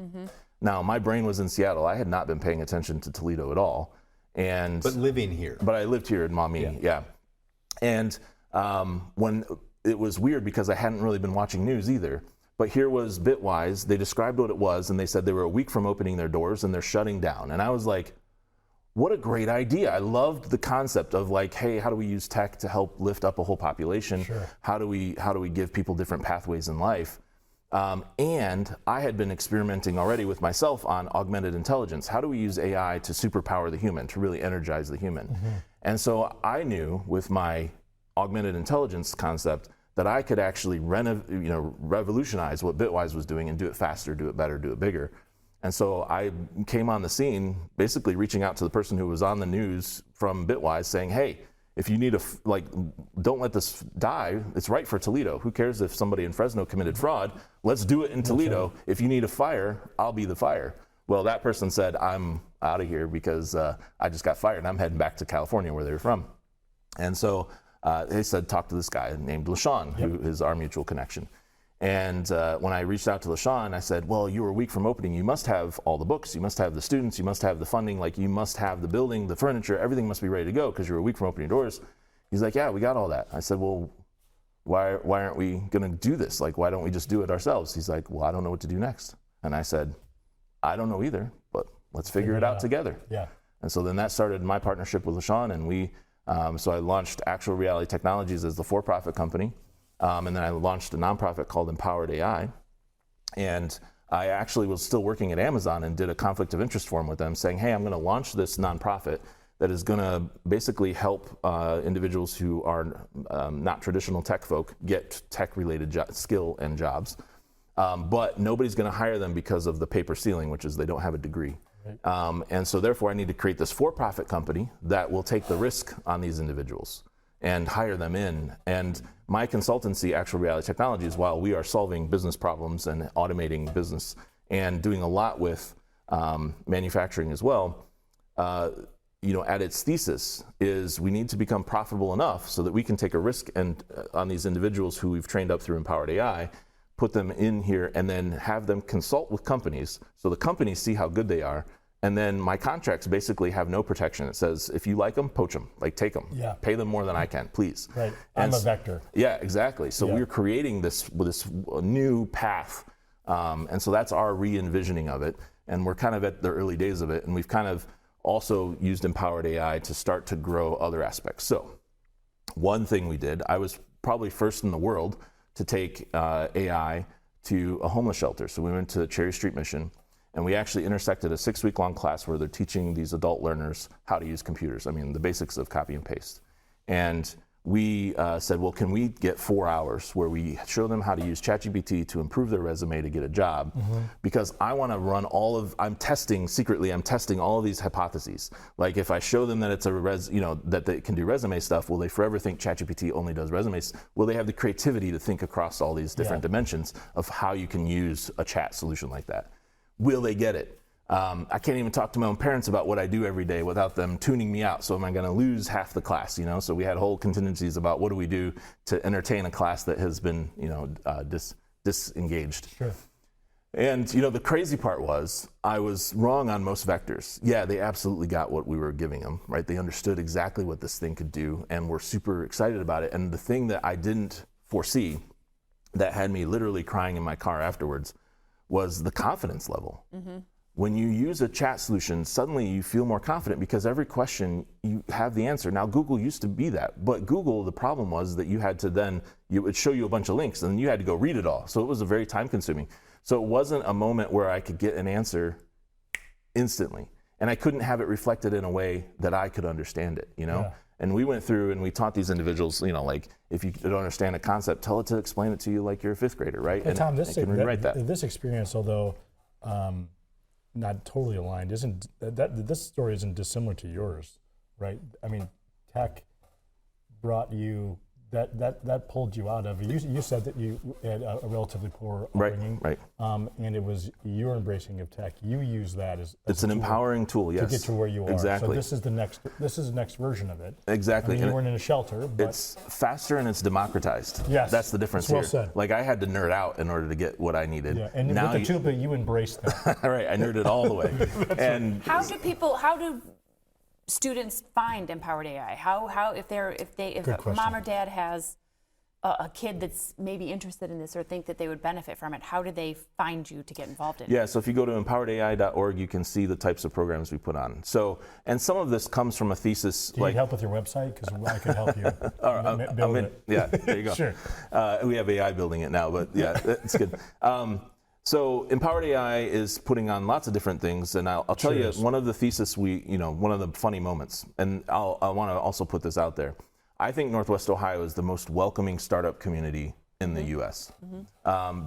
Speaker 7: Now, my brain was in Seattle. I had not been paying attention to Toledo at all. But
Speaker 2: living here.
Speaker 7: But I lived here in Maumee, yeah. And when it was weird because I hadn't really been watching news either. But here was Bitwise. They described what it was, and they said they were a week from opening their doors, and they're shutting down. And I was like, what a great idea. I loved the concept of like, hey, how do we use tech to help lift up a whole population? How do we give people different pathways in life? And I had been experimenting already with myself on augmented intelligence. How do we use AI to superpower the human, to really energize the human? And so I knew with my augmented intelligence concept that I could actually revolutionize what Bitwise was doing and do it faster, do it better, do it bigger. And so I came on the scene basically reaching out to the person who was on the news from Bitwise saying, hey, if you need don't let this die. It's right for Toledo. Who cares if somebody in Fresno committed fraud? Let's do it in Toledo. If you need a fire, I'll be the fire. Well, that person said, I'm out of here because I just got fired and I'm heading back to California where they were from. And so they said, talk to this guy named LaShawn, who is our mutual connection. And when I reached out to LaShawn, I said, well, you were a week from opening. You must have all the books. You must have the students. You must have the funding. Like, you must have the building, the furniture. Everything must be ready to go because you're a week from opening doors. He's like, yeah, we got all that. I said, well, why aren't we going to do this? Like, why don't we just do it ourselves? He's like, well, I don't know what to do next. And I said, I don't know either, but let's figure it out together.
Speaker 4: Yeah.
Speaker 7: And so then that started my partnership with LaShawn. And so I launched Actual Reality Technologies as the for-profit company. And then I launched a nonprofit called Empowered AI. And I actually was still working at Amazon and did a conflict of interest form with them saying, hey, I'm going to launch this nonprofit that is going to basically help individuals who are not traditional tech folk get tech-related skill and jobs. But nobody's going to hire them because of the paper ceiling, which is they don't have a degree. And so therefore I need to create this for-profit company that will take the risk on these individuals and hire them in. And my consultancy, Actual Reality Technologies, while we are solving business problems and automating business and doing a lot with manufacturing as well, at its thesis is we need to become profitable enough so that we can take a risk and on these individuals who we've trained up through Empowered AI, put them in here and then have them consult with companies so the companies see how good they are. And then my contracts basically have no protection. It says, if you like them, poach them, like take them, pay them more than I can, please.
Speaker 4: Right, I'm a vector.
Speaker 7: Yeah, exactly. So we're creating this new path. And so that's our re-envisioning of it. And we're kind of at the early days of it. And we've kind of also used Empowered AI to start to grow other aspects. So one thing we did, I was probably first in the world to take AI to a homeless shelter. So we went to Cherry Street Mission. And we actually intersected a 6-week-long class where they're teaching these adult learners how to use computers. I mean, the basics of copy and paste. And we said, well, can we get 4 hours where we show them how to use ChatGPT to improve their resume to get a job? Because I want to run I'm testing all of these hypotheses. Like if I show them that it's that they can do resume stuff, will they forever think ChatGPT only does resumes? Will they have the creativity to think across all these different dimensions of how you can use a chat solution like that? Will they get it? I can't even talk to my own parents about what I do every day without them tuning me out. So am I going to lose half the class? You know, so we had whole contingencies about what do we do to entertain a class that has been, you know, disengaged.
Speaker 4: Sure.
Speaker 7: And, you know, the crazy part was I was wrong on most vectors. Yeah, they absolutely got what we were giving them, right? They understood exactly what this thing could do and were super excited about it. And the thing that I didn't foresee that had me literally crying in my car afterwards was the confidence level. Mm-hmm. When you use a chat solution, suddenly you feel more confident because every question you have the answer. Now, Google used to be that, but Google, the problem was that you had to then, it would show you a bunch of links and then you had to go read it all. So it was a very time consuming. So it wasn't a moment where I could get an answer instantly. And I couldn't have it reflected in a way that I could understand it, you know? Yeah. And we went through and we taught these individuals, you know, like if you don't understand a concept, tell it to explain it to you like you're a fifth grader, right?
Speaker 4: Hey,
Speaker 7: and
Speaker 4: Tom,
Speaker 7: this
Speaker 4: experience, although not totally aligned, this story isn't dissimilar to yours, right? I mean, tech brought you, that pulled you out of, you said that you had a relatively poor upbringing.
Speaker 7: Right.
Speaker 4: And it was your embracing of tech. You use that as
Speaker 7: it's an empowering tool, yes.
Speaker 4: To get to where you are.
Speaker 7: Exactly.
Speaker 4: So this is the next version of it.
Speaker 7: Exactly.
Speaker 4: I mean, you weren't in a shelter, but
Speaker 7: it's faster and it's democratized.
Speaker 4: Yes.
Speaker 7: That's the difference
Speaker 4: well
Speaker 7: here.
Speaker 4: Said.
Speaker 7: Like I had to nerd out in order to get what I needed.
Speaker 4: Yeah. And now with the tuba, you embraced that.
Speaker 7: All right, I nerded all the way. And
Speaker 8: how do students find empowered AI? How if mom or dad has a kid that's maybe interested in this or think that they would benefit from it, how do they find you to get involved in it?
Speaker 7: Yeah, so if you go to empoweredai.org, you can see the types of programs we put on. So, and some of this comes from a thesis.
Speaker 4: Do you need help with your website? Because I could help you build it.
Speaker 7: Yeah, there you go.
Speaker 4: Sure.
Speaker 7: We have AI building it now, but yeah, it's good. So Empowered AI is putting on lots of different things, and I'll tell you one of the thesis one of the funny moments, and I want to also put this out there. I think Northwest Ohio is the most welcoming startup community in the U.S.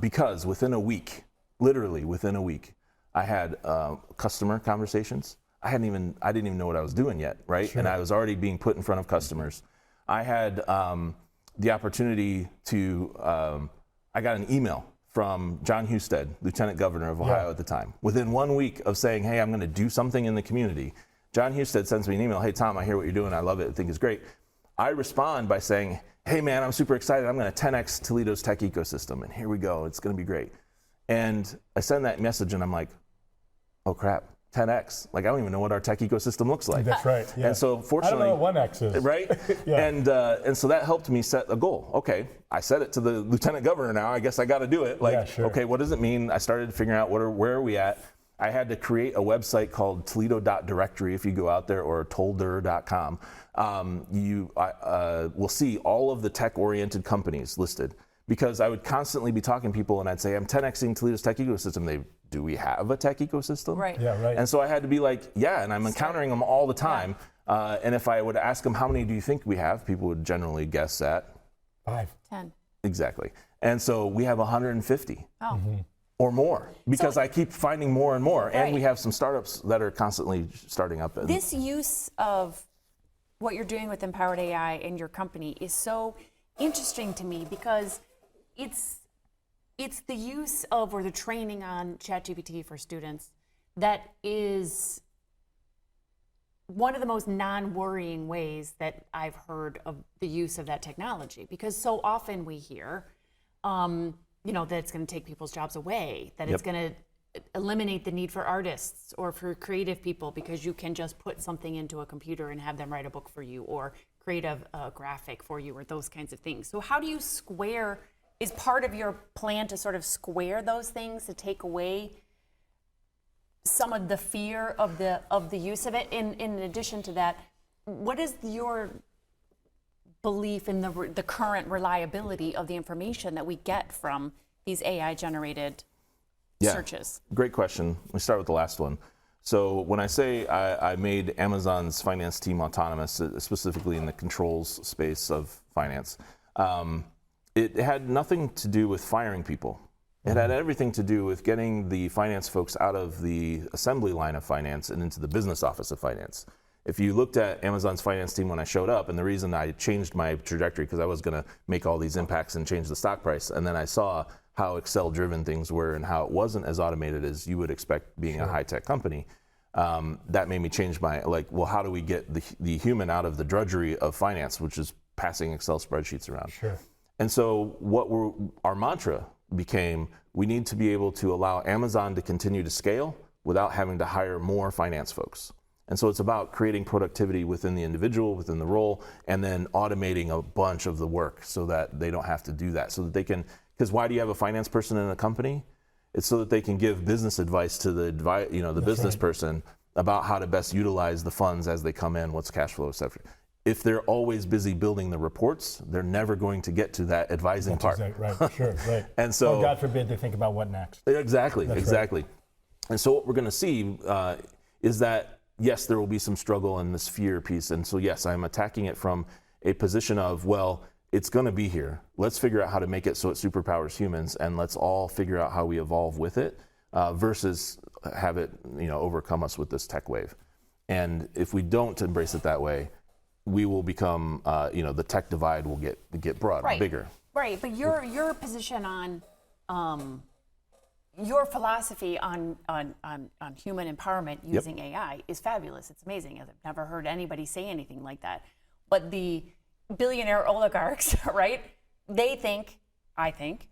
Speaker 7: Because within a week, literally within a week, I had customer conversations. I didn't even know what I was doing yet, right? Sure. And I was already being put in front of customers. I had the opportunity to, I got an email from John Husted, Lieutenant Governor of Ohio at the time. Within 1 week of saying, hey, I'm going to do something in the community, John Husted sends me an email, hey, Tom, I hear what you're doing. I love it. I think it's great. I respond by saying, hey, man, I'm super excited. I'm going to 10x Toledo's tech ecosystem, and here we go. It's going to be great. And I send that message, and I'm like, oh, crap, 10x. Like, I don't even know what our tech ecosystem looks like.
Speaker 4: That's right. Yeah.
Speaker 7: And so, fortunately,
Speaker 4: I don't know what 1x is.
Speaker 7: Right? And so that helped me set a goal. Okay, I set it to the Lieutenant Governor now. I guess I got to do it. Like, okay, what does it mean? I started figuring out where are we at. I had to create a website called Toledo.directory if you go out there, or tolder.com. You will see all of the tech-oriented companies listed, because I would constantly be talking to people and I'd say, I'm 10xing Toledo's tech ecosystem. Do we have a tech ecosystem?
Speaker 8: Right.
Speaker 4: Yeah, right.
Speaker 7: And so I had to be like, yeah, and I'm encountering them all the time. Yeah. And if I would ask them, how many do you think we have? People would generally guess at
Speaker 4: 5.
Speaker 8: 10.
Speaker 7: Exactly. And so we have 150.
Speaker 8: Oh. Mm-hmm.
Speaker 7: Or more, because I keep finding more and more. Right. And we have some startups that are constantly starting up.
Speaker 8: This use of what you're doing with Empowered AI in your company is so interesting to me, because it's the use of, or the training on ChatGPT for students that is one of the most non-worrying ways that I've heard of the use of that technology. Because so often we hear, that it's going to take people's jobs away, that it's going to eliminate the need for artists or for creative people, because you can just put something into a computer and have them write a book for you, or create a graphic for you, or those kinds of things. So how do you square, is part of your plan to sort of square those things, to take away some of the fear of the use of it? In addition to that, what is your belief in the current reliability of the information that we get from these AI-generated searches?
Speaker 7: Great question. Let me start with the last one. So when I say I made Amazon's finance team autonomous, specifically in the controls space of finance, it had nothing to do with firing people. It had everything to do with getting the finance folks out of the assembly line of finance and into the business office of finance. If you looked at Amazon's finance team when I showed up, and the reason I changed my trajectory, because I was going to make all these impacts and change the stock price, and then I saw how Excel-driven things were and how it wasn't as automated as you would expect being a high-tech company. That made me change my, well, how do we get the human out of the drudgery of finance, which is passing Excel spreadsheets around?
Speaker 4: Sure.
Speaker 7: And so our mantra became, we need to be able to allow Amazon to continue to scale without having to hire more finance folks. And so it's about creating productivity within the individual, within the role, and then automating a bunch of the work so that they don't have to do that. So that they can, because why do you have a finance person in a company? It's so that they can give business advice to the business person about how to best utilize the funds as they come in, what's cash flow, etc. If they're always busy building the reports, they're never going to get to that advising part.
Speaker 4: Exactly, right, sure, right.
Speaker 7: And so,
Speaker 4: God forbid they think about what next.
Speaker 7: Exactly.
Speaker 4: Right.
Speaker 7: And so what we're going to see is that, yes, there will be some struggle in this fear piece. And so, yes, I'm attacking it from a position of, well, it's going to be here. Let's figure out how to make it so it superpowers humans, and let's all figure out how we evolve with it versus have it, overcome us with this tech wave. And if we don't embrace it that way, we will become, the tech divide will get broader, bigger.
Speaker 8: Right, but your position on your philosophy on human empowerment using AI is fabulous. It's amazing. I've never heard anybody say anything like that. But the billionaire oligarchs, right? They think, I think,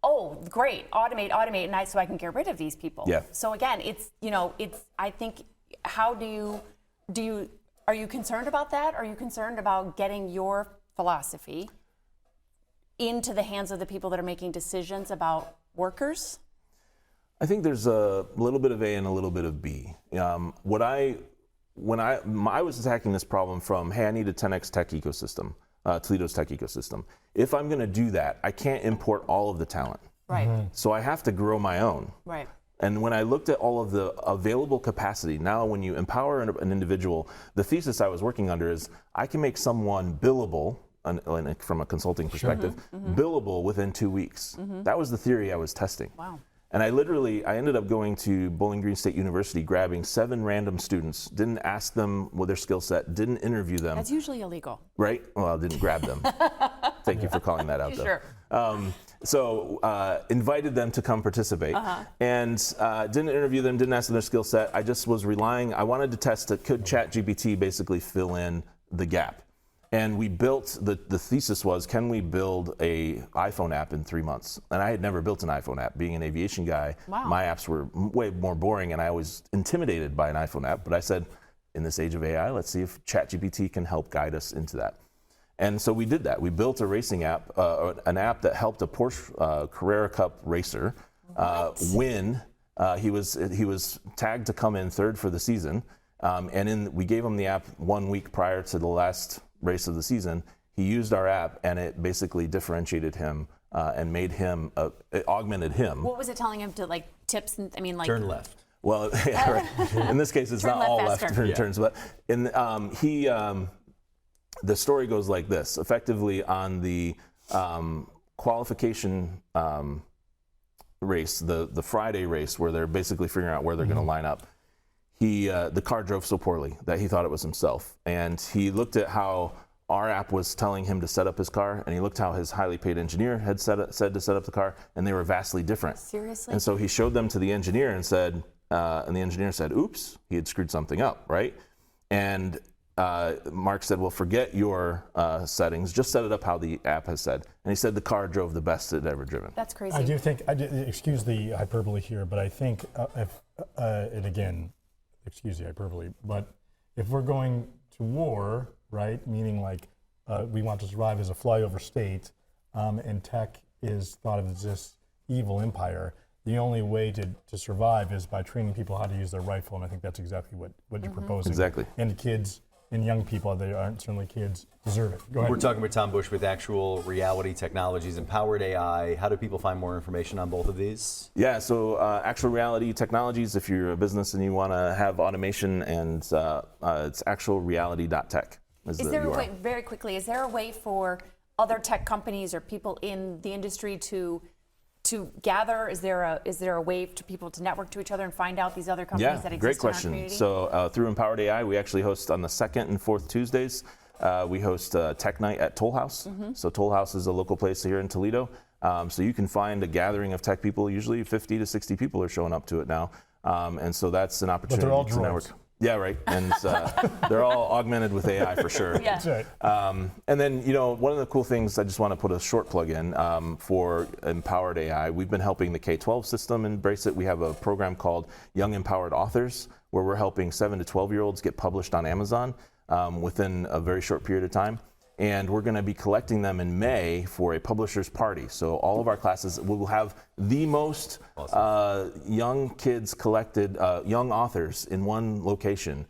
Speaker 8: oh, great, automate, and so I can get rid of these people.
Speaker 7: Yeah.
Speaker 8: So again, I think, how do you, are you concerned about that? Are you concerned about getting your philosophy into the hands of the people that are making decisions about workers?
Speaker 7: I think there's a little bit of A and a little bit of B. When I was attacking this problem from, hey, I need a 10x tech ecosystem, Toledo's tech ecosystem. If I'm going to do that, I can't import all of the talent.
Speaker 8: Right.
Speaker 7: So I have to grow my own.
Speaker 8: Right.
Speaker 7: And when I looked at all of the available capacity, now when you empower an individual, the thesis I was working under is I can make someone billable, from a consulting perspective, billable within 2 weeks. That was the theory I was testing.
Speaker 8: Wow.
Speaker 7: And I ended up going to Bowling Green State University, grabbing 7 random students, didn't ask them what their skill set, didn't interview them.
Speaker 8: That's usually illegal.
Speaker 7: Right? Well, I didn't grab them. Thank you for calling that out, though.
Speaker 8: Sure.
Speaker 7: So invited them to come participate, and didn't interview them, didn't ask them their skill set. I just was I wanted to test it, could ChatGPT basically fill in the gap? And we built, the thesis was, can we build a iPhone app in 3 months? And I had never built an iPhone app. Being an aviation guy, my apps were way more boring, and I was intimidated by an iPhone app. But I said, in this age of AI, let's see if ChatGPT can help guide us into that. And so we did that. We built a racing app, an app that helped a Porsche Carrera Cup racer win. He was tagged to come in 3rd for the season. We gave him the app 1 week prior to the last race of the season. He used our app, and it basically differentiated him and made him, it augmented him.
Speaker 8: What was it telling him to tips?
Speaker 2: Turn left.
Speaker 7: Well, yeah, right. In this case, it's not all left turns, but the story goes like this. Effectively, on the qualification race, the Friday race, where they're basically figuring out where they're going to line up, the car drove so poorly that he thought it was himself. And he looked at how our app was telling him to set up his car, and he looked how his highly paid engineer had said to set up the car, and they were vastly different.
Speaker 8: Seriously?
Speaker 7: And so he showed them to the engineer and said, and the engineer said, oops, he had screwed something up, right? And Mark said, well, forget your settings, just set it up how the app has said. And he said the car drove the best it had ever driven.
Speaker 8: That's crazy.
Speaker 4: I do think, excuse the hyperbole here, but I think, and again, excuse the hyperbole, but if we're going to war, right, meaning we want to survive as a flyover state, and tech is thought of as this evil empire, the only way to survive is by training people how to use their rifle, and I think that's exactly what you're proposing.
Speaker 7: Exactly.
Speaker 4: And kids and young people, they aren't certainly kids, deserve it. Go ahead.
Speaker 2: We're talking with Tom Bush with Actual Reality Technologies and Powered AI. How do people find more information on both of these?
Speaker 7: Yeah, so Actual Reality Technologies, if you're a business and you want to have automation, and it's actualreality.tech.
Speaker 8: Is there a way, very quickly, is there a way for other tech companies or people in the industry to to gather? Is there a way for people to network to each other and find out these other companies that exist
Speaker 7: great
Speaker 8: in our
Speaker 7: question.
Speaker 8: community?
Speaker 7: So through Empowered AI, we actually host on the 2nd and 4th Tuesdays. We host Tech Night at Toll House. So Toll House is a local place here in Toledo. So you can find a gathering of tech people. Usually 50 to 60 people are showing up to it now. And so that's an opportunity
Speaker 4: they're all
Speaker 7: to network. Yeah, right. And they're all augmented with AI for sure.
Speaker 8: Yeah.
Speaker 4: That's right.
Speaker 7: And then, one of the cool things, I just want to put a short plug in for Empowered AI. We've been helping the K-12 system embrace it. We have a program called Young Empowered Authors, where we're helping 7 to 12-year-olds get published on Amazon within a very short period of time. And we're going to be collecting them in May for a publisher's party. So all of our classes will have the most young kids collected, young authors in one location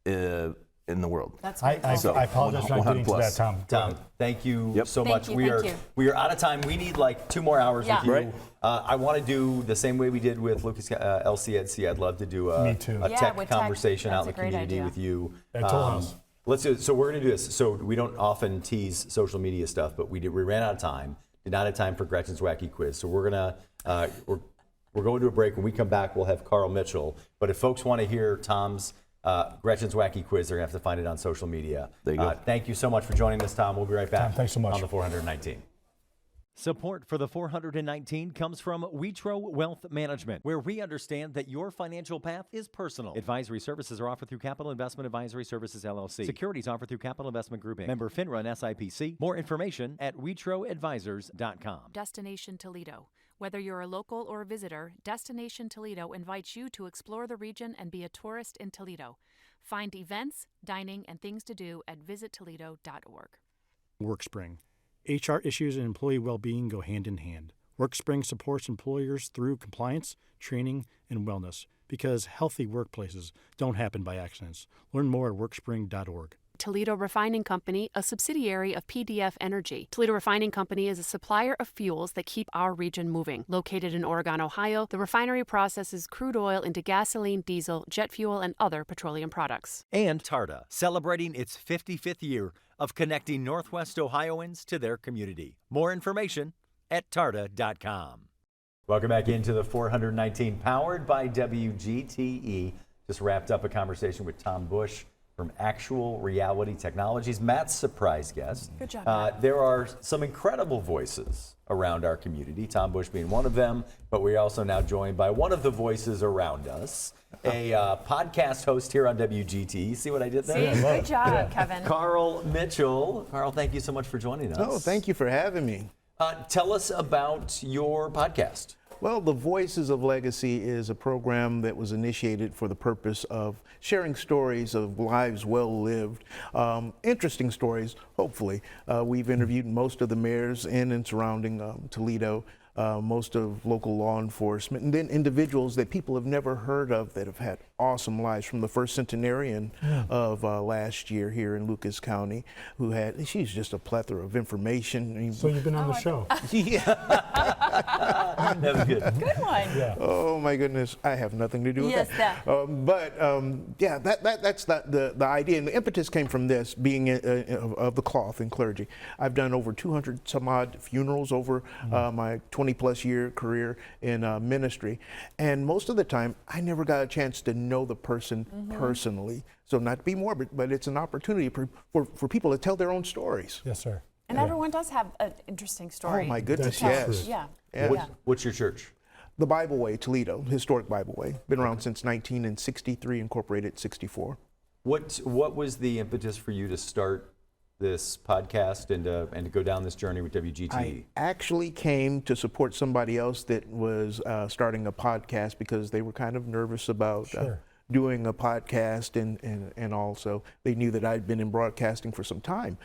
Speaker 7: in the world.
Speaker 8: That's
Speaker 4: I
Speaker 8: wonderful.
Speaker 4: apologize for not getting to that, Tom.
Speaker 2: Tom, thank you so
Speaker 8: Thank
Speaker 2: much.
Speaker 8: you,
Speaker 2: We
Speaker 8: thank you.
Speaker 2: are out of time. We need like 2 more hours
Speaker 8: Yeah.
Speaker 2: with you.
Speaker 7: Right.
Speaker 2: I want to do the same way we did with Lucas LCNC. I'd love to do
Speaker 4: Me too.
Speaker 2: a
Speaker 8: Yeah,
Speaker 2: tech
Speaker 8: with tech.
Speaker 2: conversation out in
Speaker 8: That's
Speaker 2: the
Speaker 8: a great
Speaker 2: community
Speaker 8: idea.
Speaker 2: with you.
Speaker 4: At Toll House.
Speaker 2: Let's do it. So we're going to do this. So we don't often tease social media stuff, but we ran out of time. Did not have time for Gretchen's Wacky Quiz. So we're gonna we're going to a break. When we come back, we'll have Carl Mitchell. But if folks want to hear Tom's Gretchen's Wacky Quiz, they're going to have to find it on social media.
Speaker 7: There you go.
Speaker 2: Thank you so much for joining us, Tom. We'll be right back.
Speaker 4: Tom, thanks so much.
Speaker 2: On the 419.
Speaker 5: Support for the 419 comes from WeTro Wealth Management, where we understand that your financial path is personal. Advisory services are offered through Capital Investment Advisory Services, LLC. Securities offered through Capital Investment Group, Inc. Member FINRA and SIPC. More information at WeTroAdvisors.com.
Speaker 13: Destination Toledo. Whether you're a local or a visitor, Destination Toledo invites you to explore the region and be a tourist in Toledo. Find events, dining, and things to do at visittoledo.org.
Speaker 14: WorkSpring. HR issues and employee well-being go hand in hand. WorkSpring supports employers through compliance, training, and wellness because healthy workplaces don't happen by accidents. Learn more at workspring.org.
Speaker 13: Toledo Refining Company, a subsidiary of PDF Energy. Toledo Refining Company is a supplier of fuels that keep our region moving. Located in Oregon, Ohio, the refinery processes crude oil into gasoline, diesel, jet fuel, and other petroleum products.
Speaker 5: And TARTA, celebrating its 55th year of connecting Northwest Ohioans to their community. More information at tarta.com.
Speaker 2: Welcome back into the 419, powered by WGTE. Just wrapped up a conversation with Tom Bush from Actual Reality Technologies, Matt's surprise guest.
Speaker 8: Good job, Matt.
Speaker 2: There are some incredible voices around our community, Tom Bush being one of them, but we're also now joined by one of the voices around us, a podcast host here on WGTE. See what I did there?
Speaker 8: See? Good job, Kevin.
Speaker 2: Carl Mitchell. Carl, thank you so much for joining us.
Speaker 15: Oh, thank you for having me.
Speaker 2: Tell us about your podcast.
Speaker 15: Well, the Voices of Legacy is a program that was initiated for the purpose of sharing stories of lives well lived, interesting stories, hopefully. We've interviewed most of the mayors in and surrounding Toledo, most of local law enforcement, and then individuals that people have never heard of that have had awesome lives, from the first centenarian of last year here in Lucas County, who had, she's just a plethora of information.
Speaker 4: So you've been on the show.
Speaker 15: Yeah.
Speaker 2: That was good.
Speaker 8: Good one.
Speaker 4: Yeah.
Speaker 15: Oh my goodness, I have nothing to do with
Speaker 8: Yes,
Speaker 15: that. Yeah, that's the idea, and the impetus came from this being of the cloth and clergy. I've done over 200 some odd funerals over my 20-plus year career in ministry, and most of the time I never got a chance to know the person personally. So not to be morbid, but it's an opportunity for people to tell their own stories.
Speaker 4: Yes, sir.
Speaker 8: And everyone does have an interesting story.
Speaker 15: Oh my goodness,
Speaker 4: That's
Speaker 15: yes.
Speaker 8: Yeah.
Speaker 15: Yeah.
Speaker 2: What's your church?
Speaker 15: The Bible Way, Toledo, historic Bible Way. Been around since 1963, incorporated 64.
Speaker 2: What was the impetus for you to start this podcast and to go down this journey with WGTE?
Speaker 15: I actually came to support somebody else that was starting a podcast because they were kind of nervous about doing a podcast, and also they knew that I'd been in broadcasting for some time.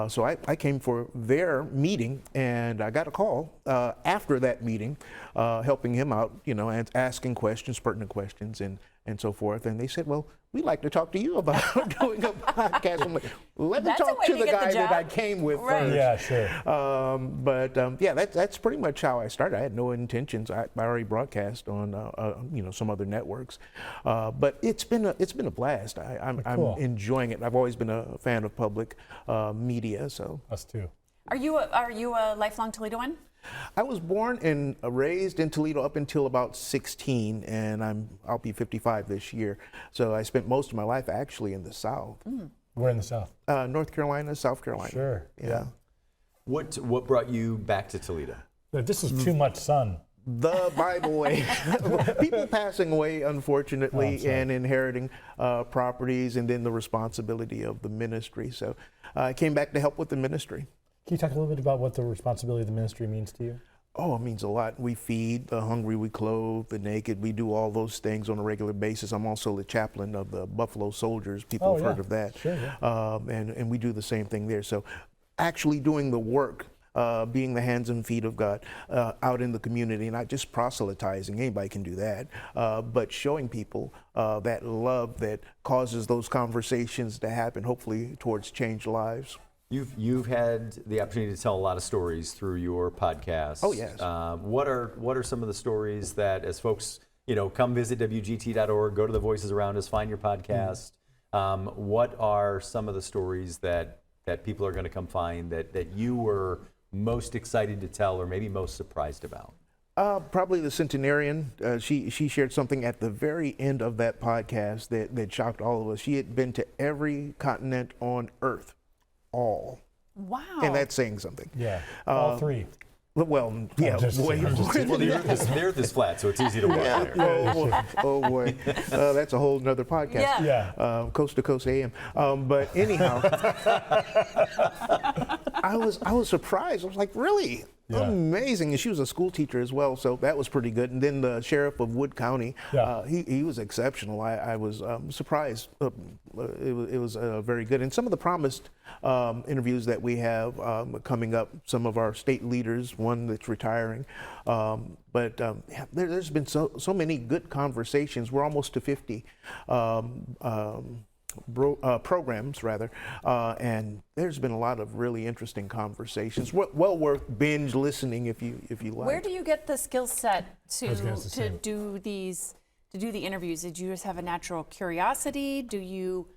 Speaker 15: So I came for their meeting, and I got a call after that meeting, helping him out, and asking questions, pertinent questions, and so forth. And they said, well, we'd like to talk to you about doing a podcast. I'm like, let me talk to the guy that I came with first.
Speaker 4: Yeah, sure.
Speaker 15: Yeah, that's pretty much how I started. I had no intentions. I already broadcast on some other networks, but it's been a blast. I'm enjoying it. I've always been a fan of public media. So
Speaker 4: us too.
Speaker 8: Are you a lifelong Toledoan?
Speaker 15: I was born and raised in Toledo up until about 16, and I'll be 55 this year. So I spent most of my life actually in the South.
Speaker 4: Where in the South?
Speaker 15: North Carolina, South Carolina.
Speaker 4: Sure.
Speaker 15: Yeah.
Speaker 2: What brought you back to Toledo?
Speaker 4: This is too much sun.
Speaker 15: The Bible way. People passing away, unfortunately, and inheriting properties, and then the responsibility of the ministry. So I came back to help with the ministry.
Speaker 4: Can you talk a little bit about what the responsibility of the ministry means to you?
Speaker 15: Oh, it means a lot. We feed the hungry, we clothe the naked. We do all those things on a regular basis. I'm also the chaplain of the Buffalo Soldiers. People have heard of that.
Speaker 4: Sure, yeah.
Speaker 15: And we do the same thing there. So actually doing the work, being the hands and feet of God out in the community, not just proselytizing, anybody can do that, but showing people that love that causes those conversations to happen, hopefully towards changed lives.
Speaker 2: You've had the opportunity to tell a lot of stories through your podcast.
Speaker 15: Oh, yes.
Speaker 2: What are some of the stories that, as folks, come visit WGT.org, go to the Voices Around Us, find your podcast. What are some of the stories that people are going to come find that you were most excited to tell, or maybe most surprised about?
Speaker 15: Probably the centenarian. She shared something at the very end of that podcast that shocked all of us. She had been to every continent on Earth. All.
Speaker 8: Wow.
Speaker 15: And that's saying something.
Speaker 4: Yeah. All three.
Speaker 15: Well, yeah, way more.
Speaker 2: Well, the earth is flat, so it's easy to walk there.
Speaker 15: Oh boy. That's a whole nother podcast.
Speaker 8: Yeah.
Speaker 15: Coast to Coast AM. But anyhow, I was surprised. I was like, really? Yeah. Amazing. And she was a school teacher as well, so that was pretty good. And then the sheriff of Wood County, he was exceptional. I was surprised. It was very good. And some of the promised interviews that we have coming up, some of our state leaders, one that's retiring. But there's been so many good conversations. We're almost to 50. Programs rather, and there's been a lot of really interesting conversations. Well worth binge listening if you like.
Speaker 8: Where do you get the skill set to do the interviews? Did you just have a natural curiosity? Do you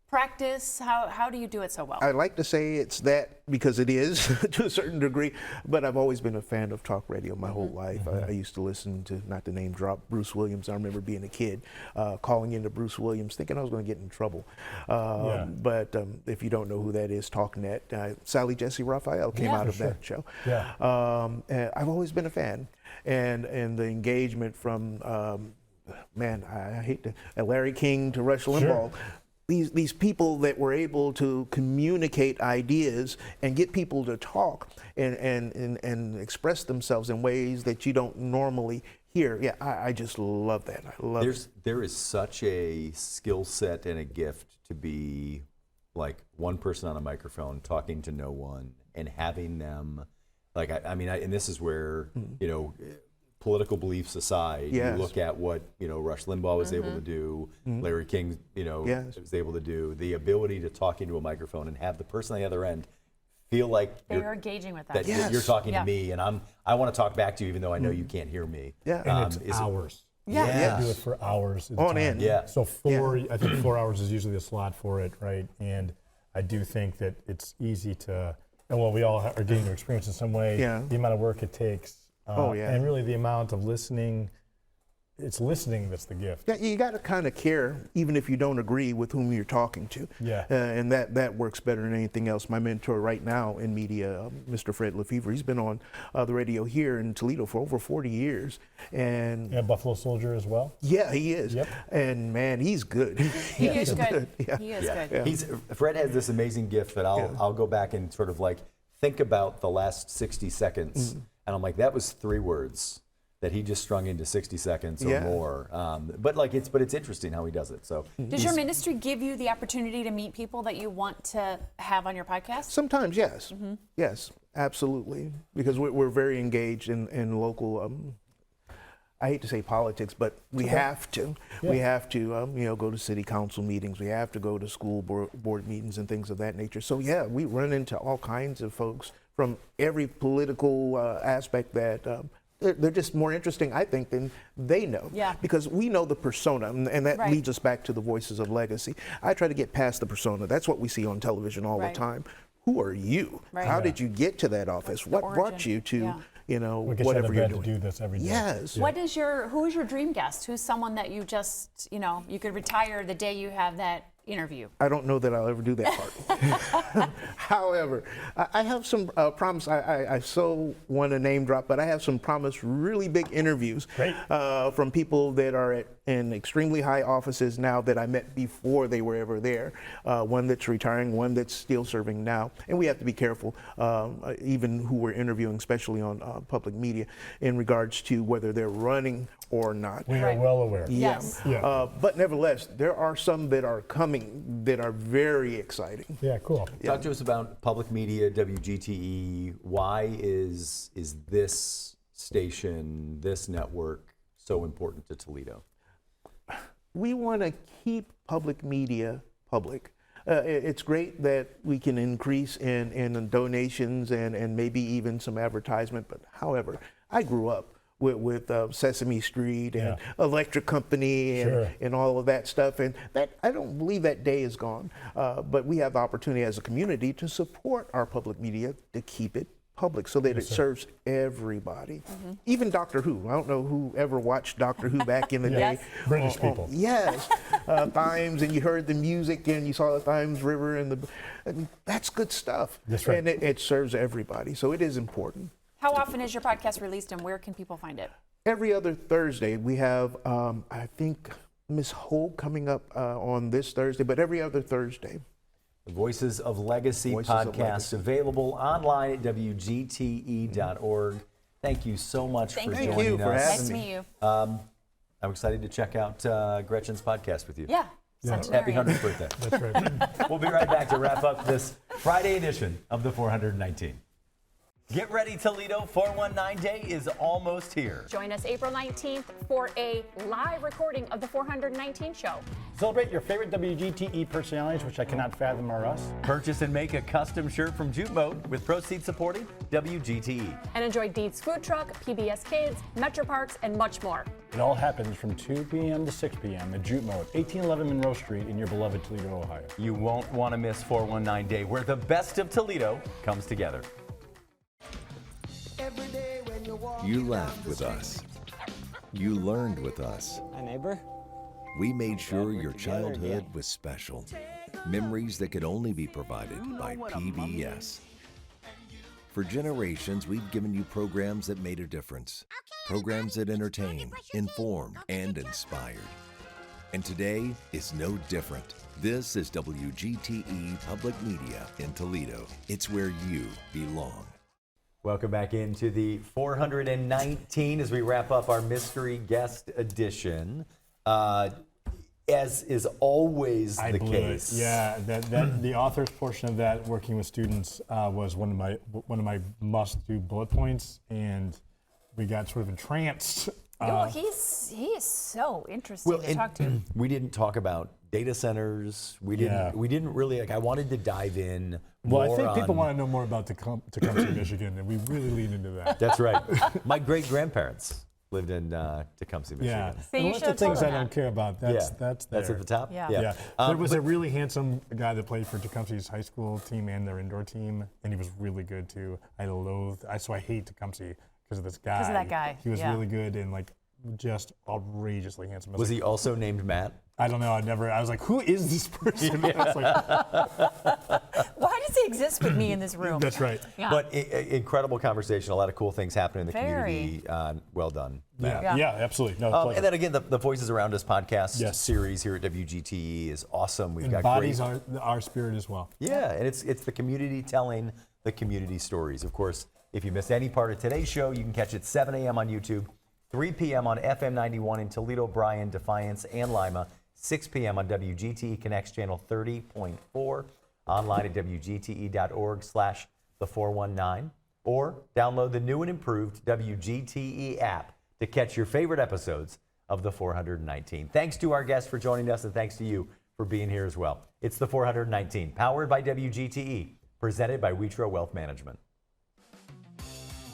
Speaker 8: practice? How do you do it so well?
Speaker 15: I like to say it's that because it is to a certain degree, but I've always been a fan of talk radio my whole life. I used to listen to, not to name drop, Bruce Williams. I remember being a kid calling into Bruce Williams thinking I was going to get in trouble. But if you don't know who that is, TalkNet, Sally Jesse Raphael came out of that show.
Speaker 4: Yeah.
Speaker 15: I've always been a fan, and the engagement from, I hate to, Larry King to Rush Limbaugh. These people that were able to communicate ideas and get people to talk and express themselves in ways that you don't normally hear. Yeah, I just love that. I love it.
Speaker 2: There is such a skill set and a gift to be like one person on a microphone talking to no one and having them, like, and this is where, political beliefs aside, you look at what Rush Limbaugh was able to do, Larry King, was able to do. The ability to talk into a microphone and have the person on the other end feel like
Speaker 8: you're engaging with that.
Speaker 2: You're talking to me, and I want to talk back to you, even though I know you can't hear me.
Speaker 4: Yeah, and it's hours.
Speaker 8: Yeah,
Speaker 4: do it for hours.
Speaker 15: On end.
Speaker 4: Yeah. So I think 4 hours is usually the slot for it, right? And I do think that it's easy to, and we all are getting to experience in some way. The amount of work it takes. And really the amount of listening, it's listening that's the gift.
Speaker 15: Yeah, you got to kind of care, even if you don't agree with whom you're talking to.
Speaker 4: Yeah.
Speaker 15: And that works better than anything else. My mentor right now in media, Mr. Fred Lefevre, he's been on the radio here in Toledo for over 40 years. And
Speaker 4: Buffalo Soldier as well?
Speaker 15: Yeah, he is.
Speaker 4: Yep.
Speaker 15: And man, he's good.
Speaker 8: He is good. Yeah. He is good.
Speaker 2: Yeah. Fred has this amazing gift that I'll go back and sort of like think about the last 60 seconds. And I'm like, that was 3 words that he just strung into 60 seconds or more. But it's interesting how he does it. So
Speaker 8: does your ministry give you the opportunity to meet people that you want to have on your podcast?
Speaker 15: Sometimes, yes. Yes, absolutely. Because we're very engaged in local, I hate to say politics, but we have to. Yeah. We have to, go to city council meetings. We have to go to school board meetings and things of that nature. So yeah, we run into all kinds of folks from every political aspect that they're just more interesting, I think, than they know.
Speaker 8: Yeah.
Speaker 15: Because we know the persona, and that leads us back to the Voices of Legacy. I try to get past the persona. That's what we see on television all the time. Who are you? How did you get to that office? What brought you to you know,
Speaker 4: We get
Speaker 15: whatever
Speaker 4: you
Speaker 15: you're
Speaker 4: out of bed
Speaker 15: doing.
Speaker 4: to do this every day.
Speaker 15: Yes.
Speaker 8: Who is your dream guest? Who's someone that you just, you could retire the day you have that interview?
Speaker 15: I don't know that I'll ever do that part. However, I have some promise. I so want to name drop, but I have some promised really big interviews from people that are in extremely high offices now that I met before they were ever there. One that's retiring, one that's still serving now. And we have to be careful, even who we're interviewing, especially on public media, in regards to whether they're running or not.
Speaker 4: We are well aware.
Speaker 15: Yes. But nevertheless, there are some that are coming that are very exciting.
Speaker 4: Yeah, cool.
Speaker 2: Talk to us about public media, WGTE. Why is this station, this network, so important to Toledo?
Speaker 15: We want to keep public media public. It's great that we can increase in donations and maybe even some advertisement, but however, I grew up with Sesame Street and Electric Company and all of that stuff, and that I don't believe that day is gone. But we have the opportunity as a community to support our public media to keep it public so that it serves everybody. Even Doctor Who. I don't know who ever watched Doctor Who back in the day.
Speaker 4: British people.
Speaker 15: Yes. Thames, and you heard the music and you saw the Thames River, and that's good stuff.
Speaker 4: That's right.
Speaker 15: And it serves everybody, so it is important.
Speaker 8: How often is your podcast released, and where can people find it?
Speaker 15: Every other Thursday. We have, I think, Miss Holt coming up on this Thursday, but every other Thursday.
Speaker 2: The Voices of Legacy podcast available online at WGTE.org. Thank you so much for joining us.
Speaker 15: Thank you for having me.
Speaker 8: Nice to meet you.
Speaker 2: I'm excited to check out Gretchen's podcast with you.
Speaker 8: Yeah.
Speaker 2: Happy 100th birthday.
Speaker 4: That's right.
Speaker 2: We'll be right back to wrap up this Friday edition of the 419. Get ready, Toledo. 419 Day is almost here.
Speaker 3: Join us April 19th for a live recording of the 419 show.
Speaker 14: Celebrate your favorite WGTE personalities, which I cannot fathom are us.
Speaker 5: Purchase and make a custom shirt from Jute Mode with proceeds supporting WGTE.
Speaker 3: And enjoy Deed's Food Truck, PBS Kids, Metro Parks, and much more.
Speaker 14: It all happens from 2 p.m. to 6 p.m. at Jute Mode, 1811 Monroe Street in your beloved Toledo, Ohio.
Speaker 5: You won't want to miss 419 Day, where the best of Toledo comes together.
Speaker 16: You laughed with us. You learned with us.
Speaker 17: Hi, neighbor.
Speaker 16: We made sure your childhood was special. Memories that could only be provided by PBS. For generations, we've given you programs that made a difference. Programs that entertained, informed, and inspired. And today is no different. This is WGTE Public Media in Toledo. It's where you belong.
Speaker 2: Welcome back into the 419 as we wrap up our mystery guest edition. As is always the case.
Speaker 4: Yeah, that the author's portion of that, working with students, was one of my must-do bullet points, and we got sort of entranced.
Speaker 8: Well, he is so interesting to talk to.
Speaker 2: We didn't talk about data centers. We didn't really I wanted to dive in.
Speaker 4: Well, I think people want to know more about Tecumseh, Michigan, and we really lean into that.
Speaker 2: That's right. My great-grandparents lived in Tecumseh, Michigan.
Speaker 4: Yeah, and a lot of things I don't care about. That's there.
Speaker 2: That's at the top.
Speaker 4: Yeah. There was a really handsome guy that played for Tecumseh's high school team and their indoor team, and he was really good too. So I hate Tecumseh because of this guy.
Speaker 8: Because of that guy.
Speaker 4: He was really good and just outrageously handsome.
Speaker 2: Was he also named Matt?
Speaker 4: I don't know. I was like, who is this person? I was like,
Speaker 8: why does he exist with me in this room?
Speaker 4: That's right.
Speaker 8: Yeah.
Speaker 2: But incredible conversation. A lot of cool things happening in the community. Well done, Matt.
Speaker 4: Yeah, absolutely. No,
Speaker 2: and then again, the Voices Around Us podcast series here at WGTE is awesome. We've got
Speaker 4: embodies our spirit as well.
Speaker 2: Yeah, and it's the community telling the community stories. Of course, if you missed any part of today's show, you can catch it 7 a.m. on YouTube, 3 p.m. on FM 91 in Toledo, Bryan, Defiance, and Lima, 6 p.m. on WGTE Connects channel 30.4, online at WGTE.org/the419, or download the new and improved WGTE app to catch your favorite episodes of the 419. Thanks to our guests for joining us, and thanks to you for being here as well. It's the 419, powered by WGTE, presented by Witro Wealth Management.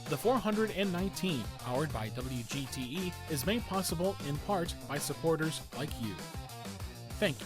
Speaker 6: The 419, powered by WGTE, is made possible in part by supporters like you. Thank you.